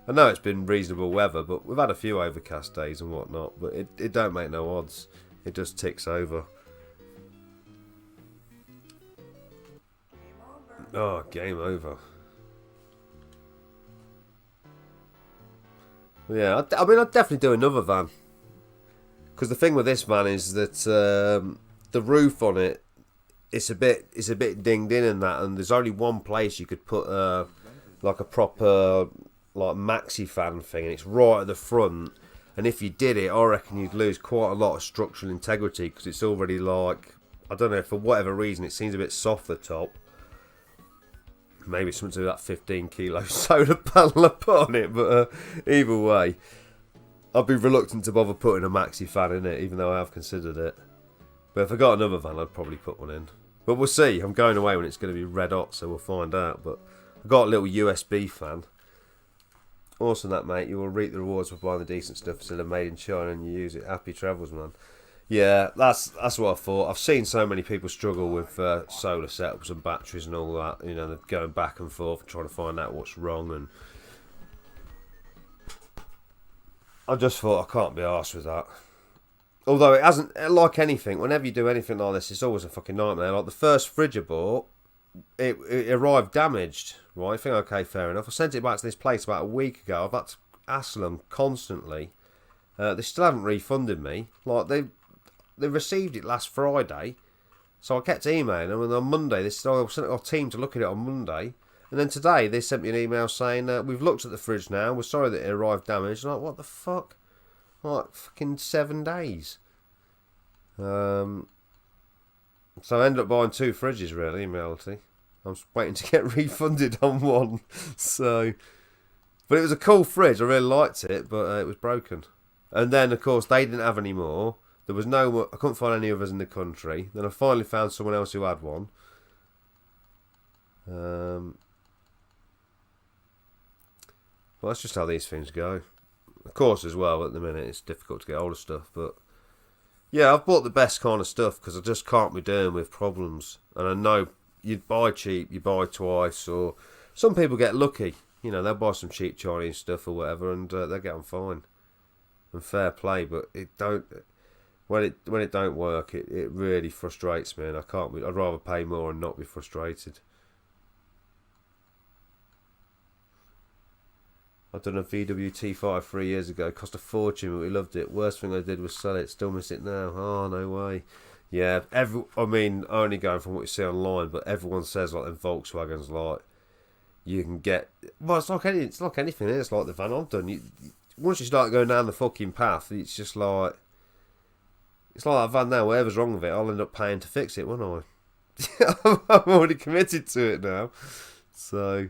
I know it's been reasonable weather, but we've had a few overcast days and whatnot. But it don't make no odds. It just ticks over. Oh, game over. Yeah, I mean, I'd definitely do another van. Because the thing with this van is that the roof on it, it's a bit dinged in and that, and there's only one place you could put like a proper like maxi fan thing, and it's right at the front. And if you did it, I reckon you'd lose quite a lot of structural integrity because it's already like, I don't know, for whatever reason, it seems a bit soft the top. Maybe something to do with that 15 kilo solar panel I put on it, but either way, I'd be reluctant to bother putting a maxi fan in it, even though I have considered it. But if I got another van, I'd probably put one in. But we'll see. I'm going away when it's going to be red hot, so we'll find out. But I've got a little USB fan. Awesome that, mate. You will reap the rewards for buying the decent stuff instead of made in China, and you use it. Happy travels, man. Yeah, that's what I thought. I've seen so many people struggle with solar setups and batteries and all that. You know, they're going back and forth and trying to find out what's wrong. And I just thought I can't be arsed with that. Although it hasn't, like anything, whenever you do anything like this, it's always a fucking nightmare. Like the first fridge I bought, it arrived damaged. Right, I think okay, fair enough. I sent it back to this place about a week ago. I've had to hassle them constantly. They still haven't refunded me. Like they received it last Friday, so I kept emailing them, and on Monday they said, "Oh, sent our team to look at it on Monday." And then today they sent me an email saying, "We've looked at the fridge now. We're sorry that it arrived damaged." I'm like, what the fuck? Like fucking 7 days. So I ended up buying 2 fridges really in reality. I'm just waiting to get refunded on one. So, but it was a cool fridge. I really liked it, but it was broken. And then of course they didn't have any more. There was no. I couldn't find any others in the country. Then I finally found someone else who had one. Well, that's just how these things go. Of course, as well, at the minute it's difficult to get hold of stuff, but yeah, I've bought the best kind of stuff because I just can't be dealing with problems. And I know you buy cheap, you buy twice, or some people get lucky. You know, they'll buy some cheap Chinese stuff or whatever, and they get on fine and fair play. But it don't. When it don't work, it really frustrates me, and I can't. I'd rather pay more and not be frustrated. I've done a VW T5 3 years ago. Cost a fortune, but we loved it. Worst thing I did was sell it. Still miss it now. Oh, no way. Yeah, I mean, only going from what you see online, but everyone says like them Volkswagens, like you can get. Well, it's like anything. It's like the van I've done. Once you start going down the fucking path, it's just like. It's like that van now, whatever's wrong with it, I'll end up paying to fix it, won't I? I'm already committed to it now. So,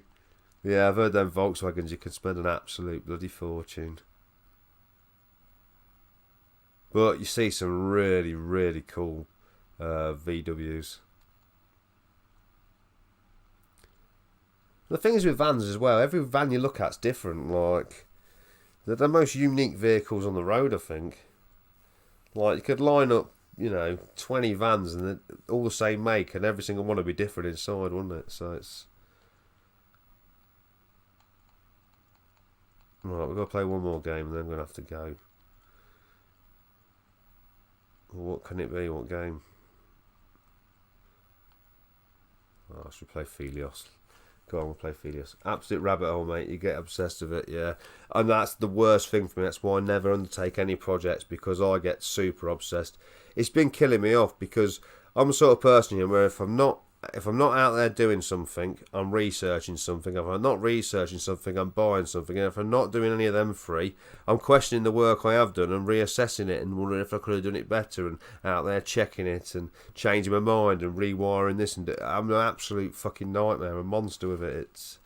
yeah, I've heard them Volkswagens, you can spend an absolute bloody fortune. But you see some really, really cool VWs. The thing is with vans as well, every van you look at's different. Like, they're the most unique vehicles on the road, I think. Like, you could line up, 20 vans and they're all the same make, and every single one would be different inside, wouldn't it? So it's... Right, we've got to play one more game and then we're going to have to go. What can it be? What game? Oh, should we play Phelios? Go on, we'll play Phelios. Absolute rabbit hole, mate. You get obsessed with it, yeah. And that's the worst thing for me. That's why I never undertake any projects, because I get super obsessed. It's been killing me off because I'm the sort of person where if I'm not if I'm not out there doing something, I'm researching something. If I'm not researching something, I'm buying something. And if I'm not doing any of them three, I'm questioning the work I have done and reassessing it and wondering if I could have done it better and out there checking it and changing my mind and rewiring this. And I'm an absolute fucking nightmare, a monster with it.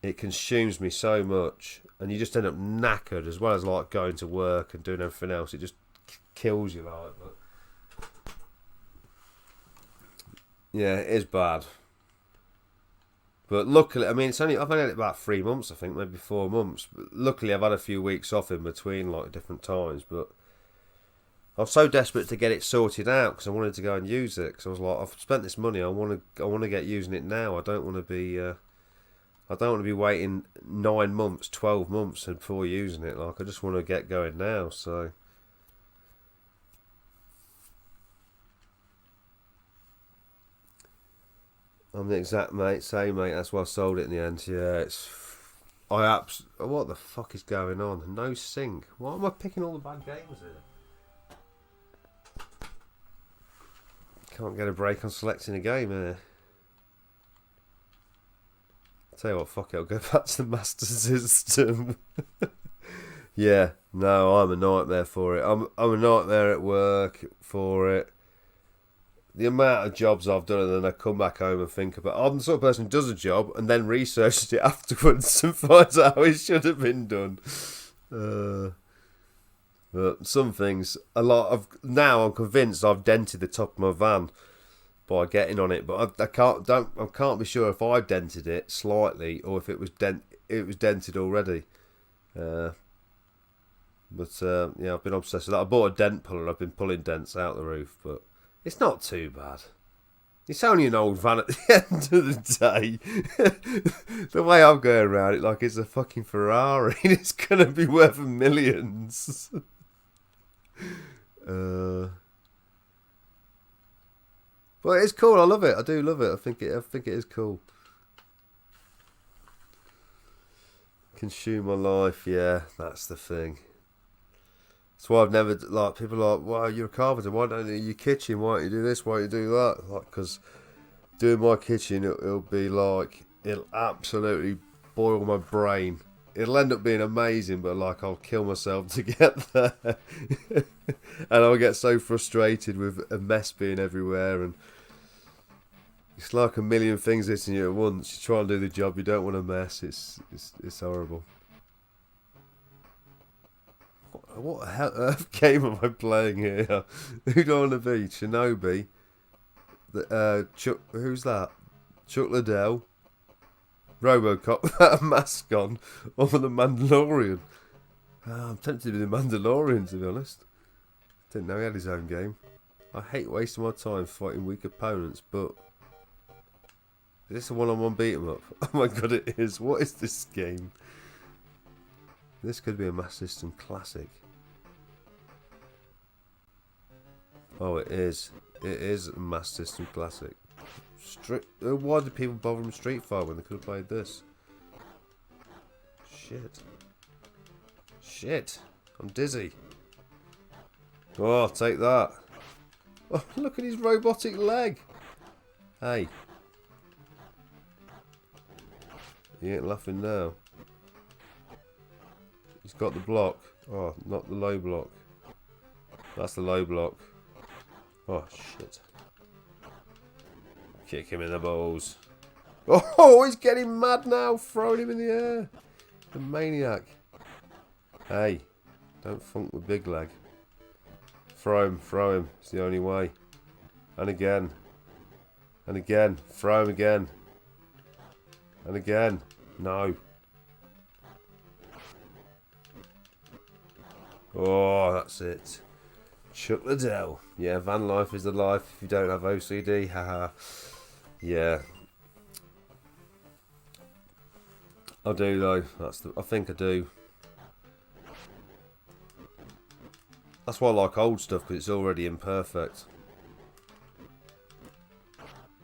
It consumes me so much. And you just end up knackered as well as like going to work and doing everything else. It just kills you like that. Yeah, it is bad. But luckily, I mean, I've only had it about 3 months, I think, maybe 4 months. But luckily, I've had a few weeks off in between, like, different times. But I was so desperate to get it sorted out because I wanted to go and use it. Because I was like, I've spent this money, I want to get using it now. I don't want to be waiting 9 months, 12 months before using it. Like, I just want to get going now. So. I'm the exact same mate. That's why I sold it in the end. Yeah, what the fuck is going on? No sync. Why am I picking all the bad games here? Can't get a break on selecting a game here. Tell you what, fuck it. I'll go back to the Master System. Yeah, no, I'm a nightmare for it. I'm a nightmare at work for it. The amount of jobs I've done and then I come back home and think about I'm the sort of person who does a job and then researches it afterwards and finds out how it should have been done. But some things, now I'm convinced I've dented the top of my van by getting on it, but I can't be sure if I dented it slightly or if it was dented already. Yeah, I've been obsessed with that. I bought a dent puller. I've been pulling dents out the roof, but it's not too bad. It's only an old van at the end of the day. The way I'm going around it, like it's a fucking Ferrari. It's going to be worth millions. But it's cool. I love it. I do love it. I think it is cool. Consume my life. Yeah, that's the thing. That's why I've never, like, people are like, well, you're a carpenter, why don't you do your kitchen, why don't you do this, why don't you do that? Like, because doing my kitchen, it'll be like, it'll absolutely boil my brain. It'll end up being amazing, but like, I'll kill myself to get there. And I'll get so frustrated with a mess being everywhere, and it's like a million things hitting you at once. You try and do the job, you don't want to mess, it's horrible. What the hell earth game am I playing here? Who do I want to be? Shinobi? Who's that? Chuck Liddell? Robocop with that mask on? Or the Mandalorian? I'm tempted to be the Mandalorian, to be honest. Didn't know he had his own game. I hate wasting my time fighting weak opponents, but is this a one-on-one beat-em-up? Oh my god, it is. What is this game? This could be a Master System classic. Oh, it is. It is a Master System classic. Why did people bother with Street Fighter when they could have played this? Shit. I'm dizzy. Oh, I'll take that. Oh, look at his robotic leg. Hey. He ain't laughing now. He's got the block. Oh, not the low block. That's the low block. Oh, shit. Kick him in the balls. Oh, he's getting mad now. Throwing him in the air. The maniac. Hey, don't funk the big leg. Throw him. It's the only way. And again. And again. Throw him again. And again. No. Oh, that's it. Chuck Liddell. Yeah, van life is the life if you don't have OCD. Haha. Yeah. I do though. I think I do. That's why I like old stuff, because it's already imperfect.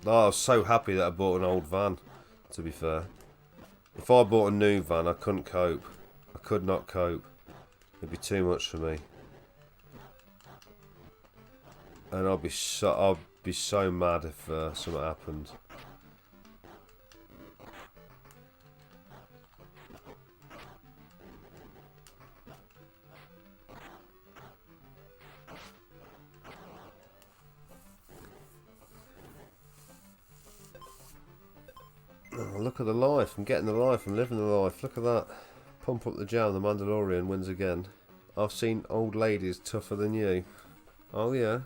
Oh, I was so happy that I bought an old van, to be fair. If I bought a new van, I couldn't cope. I could not cope. It'd be too much for me. And be so mad if something happened. Oh, look at the life. I'm getting the life. I'm living the life. Look at that. Pump up the jam. The Mandalorian wins again. I've seen old ladies tougher than you. Oh, yeah.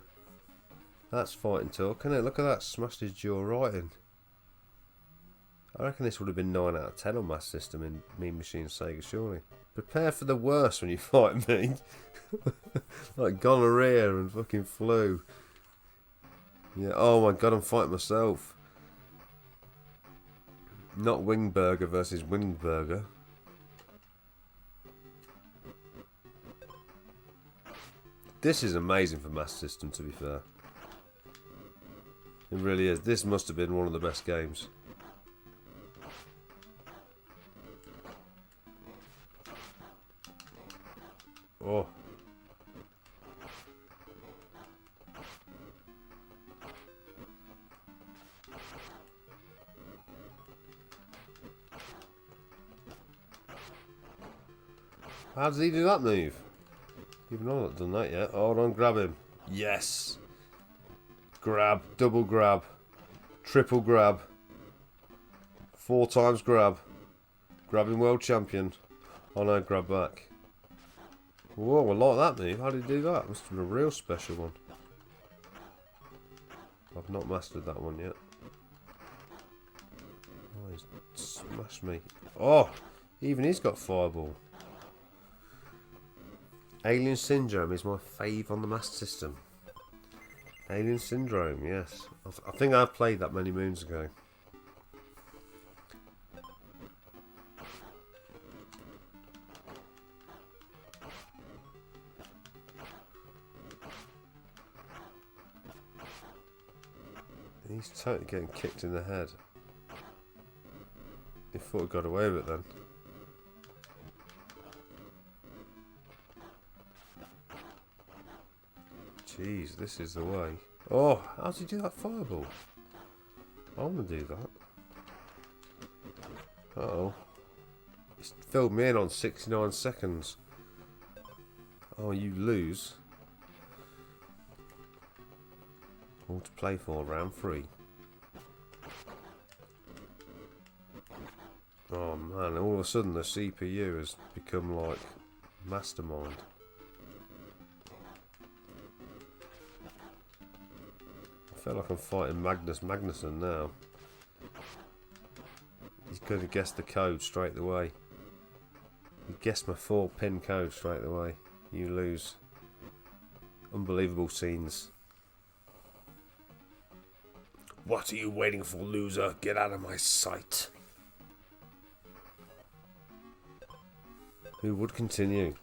That's fighting talk, isn't it? Look at that. Smashed his jaw right in. I reckon this would have been 9 out of 10 on Master System in Mean Machine Sega, surely. Prepare for the worst when you fight me. Like gonorrhea and fucking flu. Yeah, oh my god, I'm fighting myself. Not Wingburger versus Wingburger. This is amazing for Master System, to be fair. It really is. This must have been one of the best games. Oh. How does he do that move? Even though I've not done that yet. Hold on, grab him. Yes. Grab, double grab, triple grab, 4 times grab. Grabbing world champion. Oh no, grab back. Whoa, I like that move. How did he do that? Must have been a real special one. I've not mastered that one yet. Oh, he's smashed me. Oh, even he's got fireball. Alien Syndrome is my fave on the Master System. Alien Syndrome, yes. I think I played that many moons ago. He's totally getting kicked in the head. He thought he got away with it then. Jeez, this is the way. Oh, how does he do that fireball? I want to do that. Uh-oh. He's filled me in on 69 seconds. Oh, you lose. All to play for, round 3. Oh man, all of a sudden the CPU has become like mastermind. I feel like I'm fighting Magnus Magnusson now. He's going to guess the code straight away. He guessed my 4-pin code straight away. You lose. Unbelievable scenes. What are you waiting for, loser? Get out of my sight. Who would continue?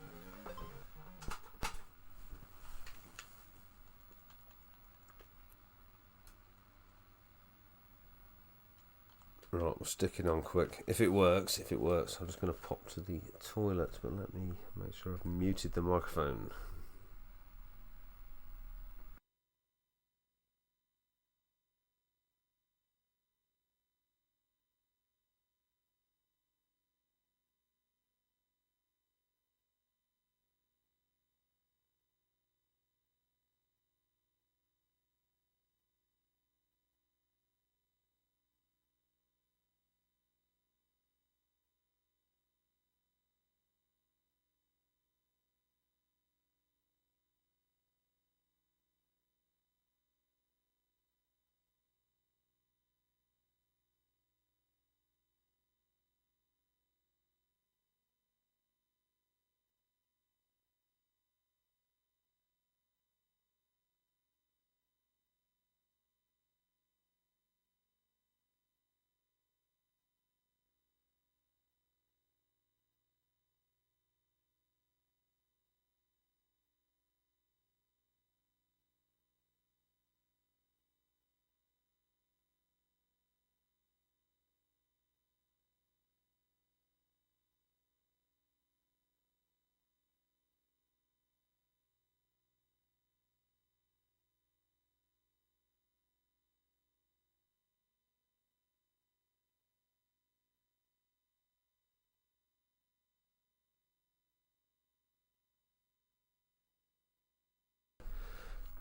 Right, we're sticking on quick. If it works, I'm just going to pop to the toilet, but let me make sure I've muted the microphone.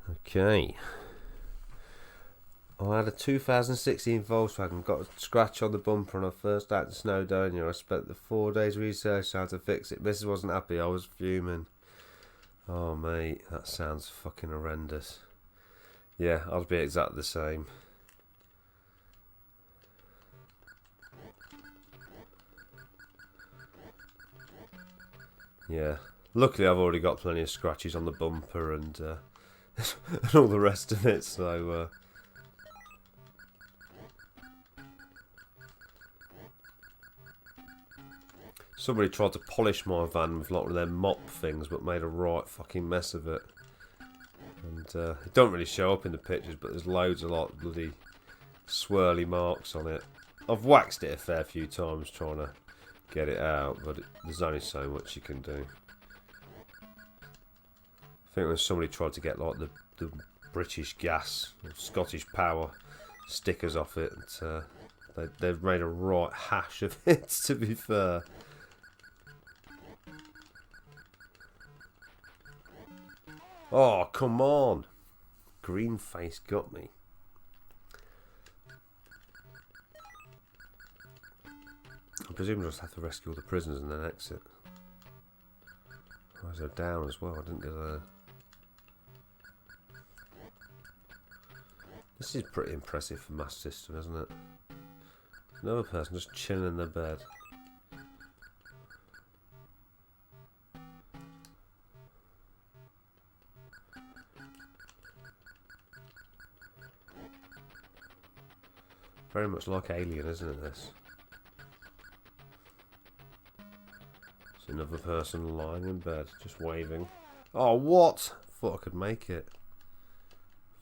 Okay. I had a 2016 Volkswagen, got a scratch on the bumper on our first out in Snowdonia. I spent the 4 days researching how to fix it. Mrs. wasn't happy, I was fuming. Oh mate, that sounds fucking horrendous. Yeah, I'll be exactly the same. Yeah, luckily I've already got plenty of scratches on the bumper and, and all the rest of it, so... Somebody tried to polish my van with like one of them mop things, but made a right fucking mess of it. And it don't really show up in the pictures, but there's loads of like bloody swirly marks on it. I've waxed it a fair few times trying to get it out, but there's only so much you can do. I think when somebody tried to get like the British Gas or Scottish Power stickers off it, they've made a right hash of it, to be fair. Oh, come on. Green face got me. I presume I'll just have to rescue all the prisoners and then exit. Oh, they're down as well. I didn't get a... This is pretty impressive for Master System, isn't it? Another person just chilling in their bed. Very much like Alien, isn't it, this? It's another person lying in bed, just waving. Oh, what? Thought I could make it.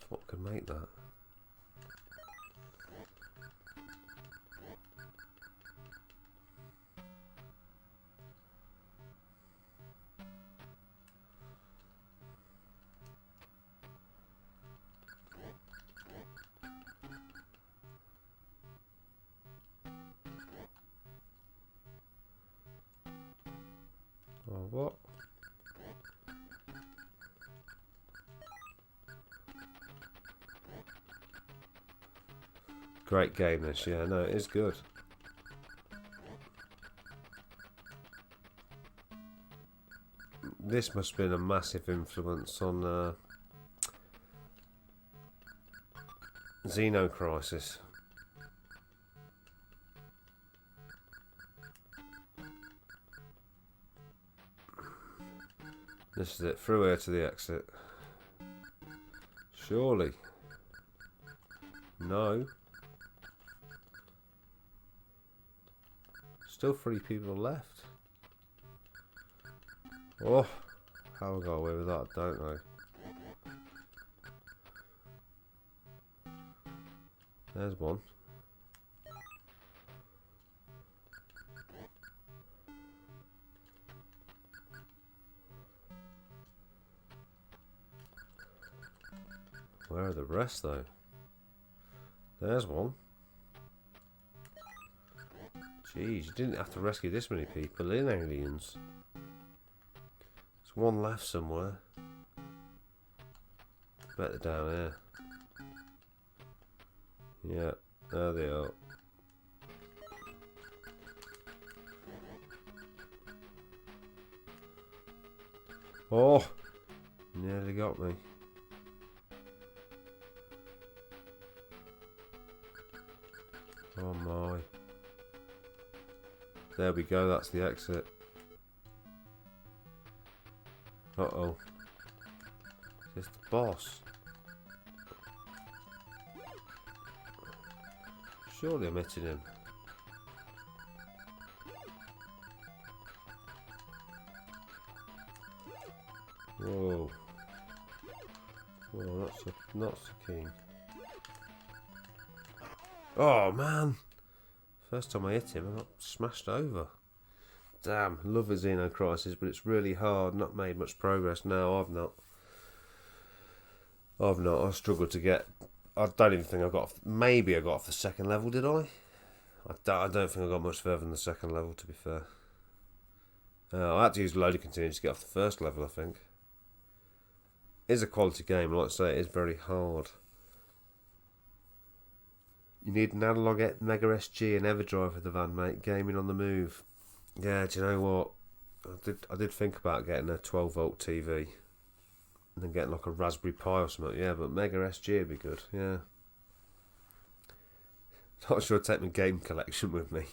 Thought I could make that. Oh, what? Great game this, yeah, no, it is good. This must have been a massive influence on Xenocrisis. This is it, through here to the exit. Surely. No. Still 3 people left. Oh, how I got away with that, I don't know. There's one. Where are the rest, though? There's one. Jeez, you didn't have to rescue this many people in Aliens. There's one left somewhere. Better down here. Yeah, there they are. Oh! Nearly got me. Oh my. There we go, that's the exit. Uh-oh. Is this the boss? Surely I'm hitting him. Whoa. Whoa, not so keen. Oh man! First time I hit him, I got smashed over. Damn, love a Xenocrisis, but it's really hard. Not made much progress. No, I've not. I struggled to get... I don't even think I got... Maybe I got off the second level, did I? I don't think I got much further than the second level, to be fair. I had to use loading continues to get off the first level, I think. is a quality game. Like I say, it is very hard. You need an analog Mega SG and EverDrive for the van, mate. Gaming on the move. Yeah, do you know what? I did think about getting a 12-volt TV and then getting like a Raspberry Pi or something. Yeah, but Mega SG would be good. Yeah. Not sure I'd take my game collection with me.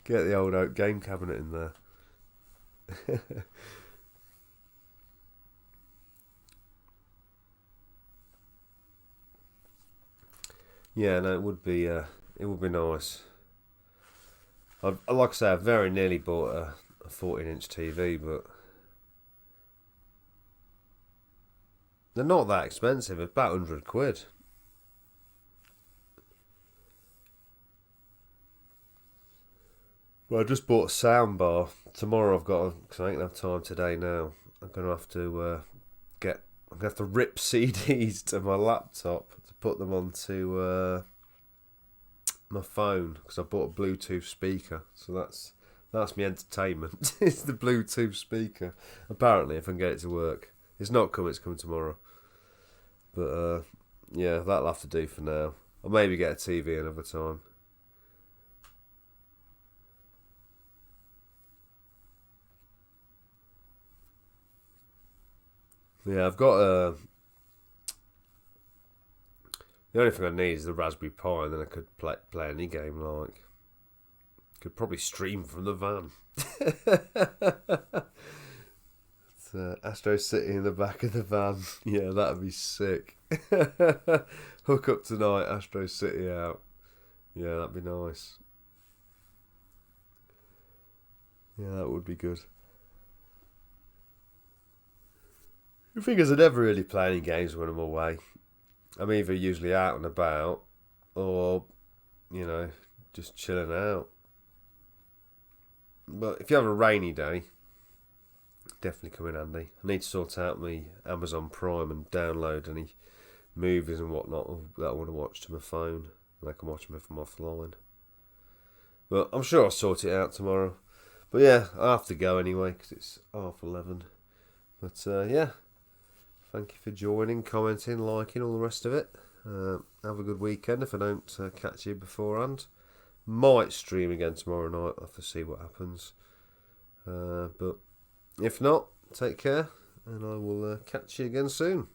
Get the old oak game cabinet in there. Yeah, no, it would be nice. Like I say, I very nearly bought a 14-inch TV, but they're not that expensive. It's about £100. Well, I just bought a soundbar. Tomorrow I've got, because I ain't have time today now, I'm going to have to I'm going to have to rip CDs to my laptop to put them onto my phone, because I bought a Bluetooth speaker. So that's my entertainment. It's the Bluetooth speaker. Apparently, if I can get it to work. It's not coming, it's coming tomorrow. But yeah, that'll have to do for now. I'll maybe get a TV another time. Yeah, I've got the only thing I need is the Raspberry Pi, and then I could play any game. Like, could probably stream from the van. It's, Astro City in the back of the van. Yeah, that'd be sick. Hook up tonight, Astro City out. Yeah, that'd be nice. Yeah, that would be good. The thing is, I never really play any games when I'm away. I'm either usually out and about, or, just chilling out. But if you have a rainy day, definitely come in handy. I need to sort out my Amazon Prime and download any movies and whatnot that I want to watch to my phone, and I can watch them from offline. But I'm sure I'll sort it out tomorrow. But yeah, I have to go anyway, because it's 11:30. But yeah, thank you for joining, commenting, liking, all the rest of it. Have a good weekend if I don't catch you beforehand. Might stream again tomorrow night. I'll have to see what happens. But if not, take care, and I will catch you again soon.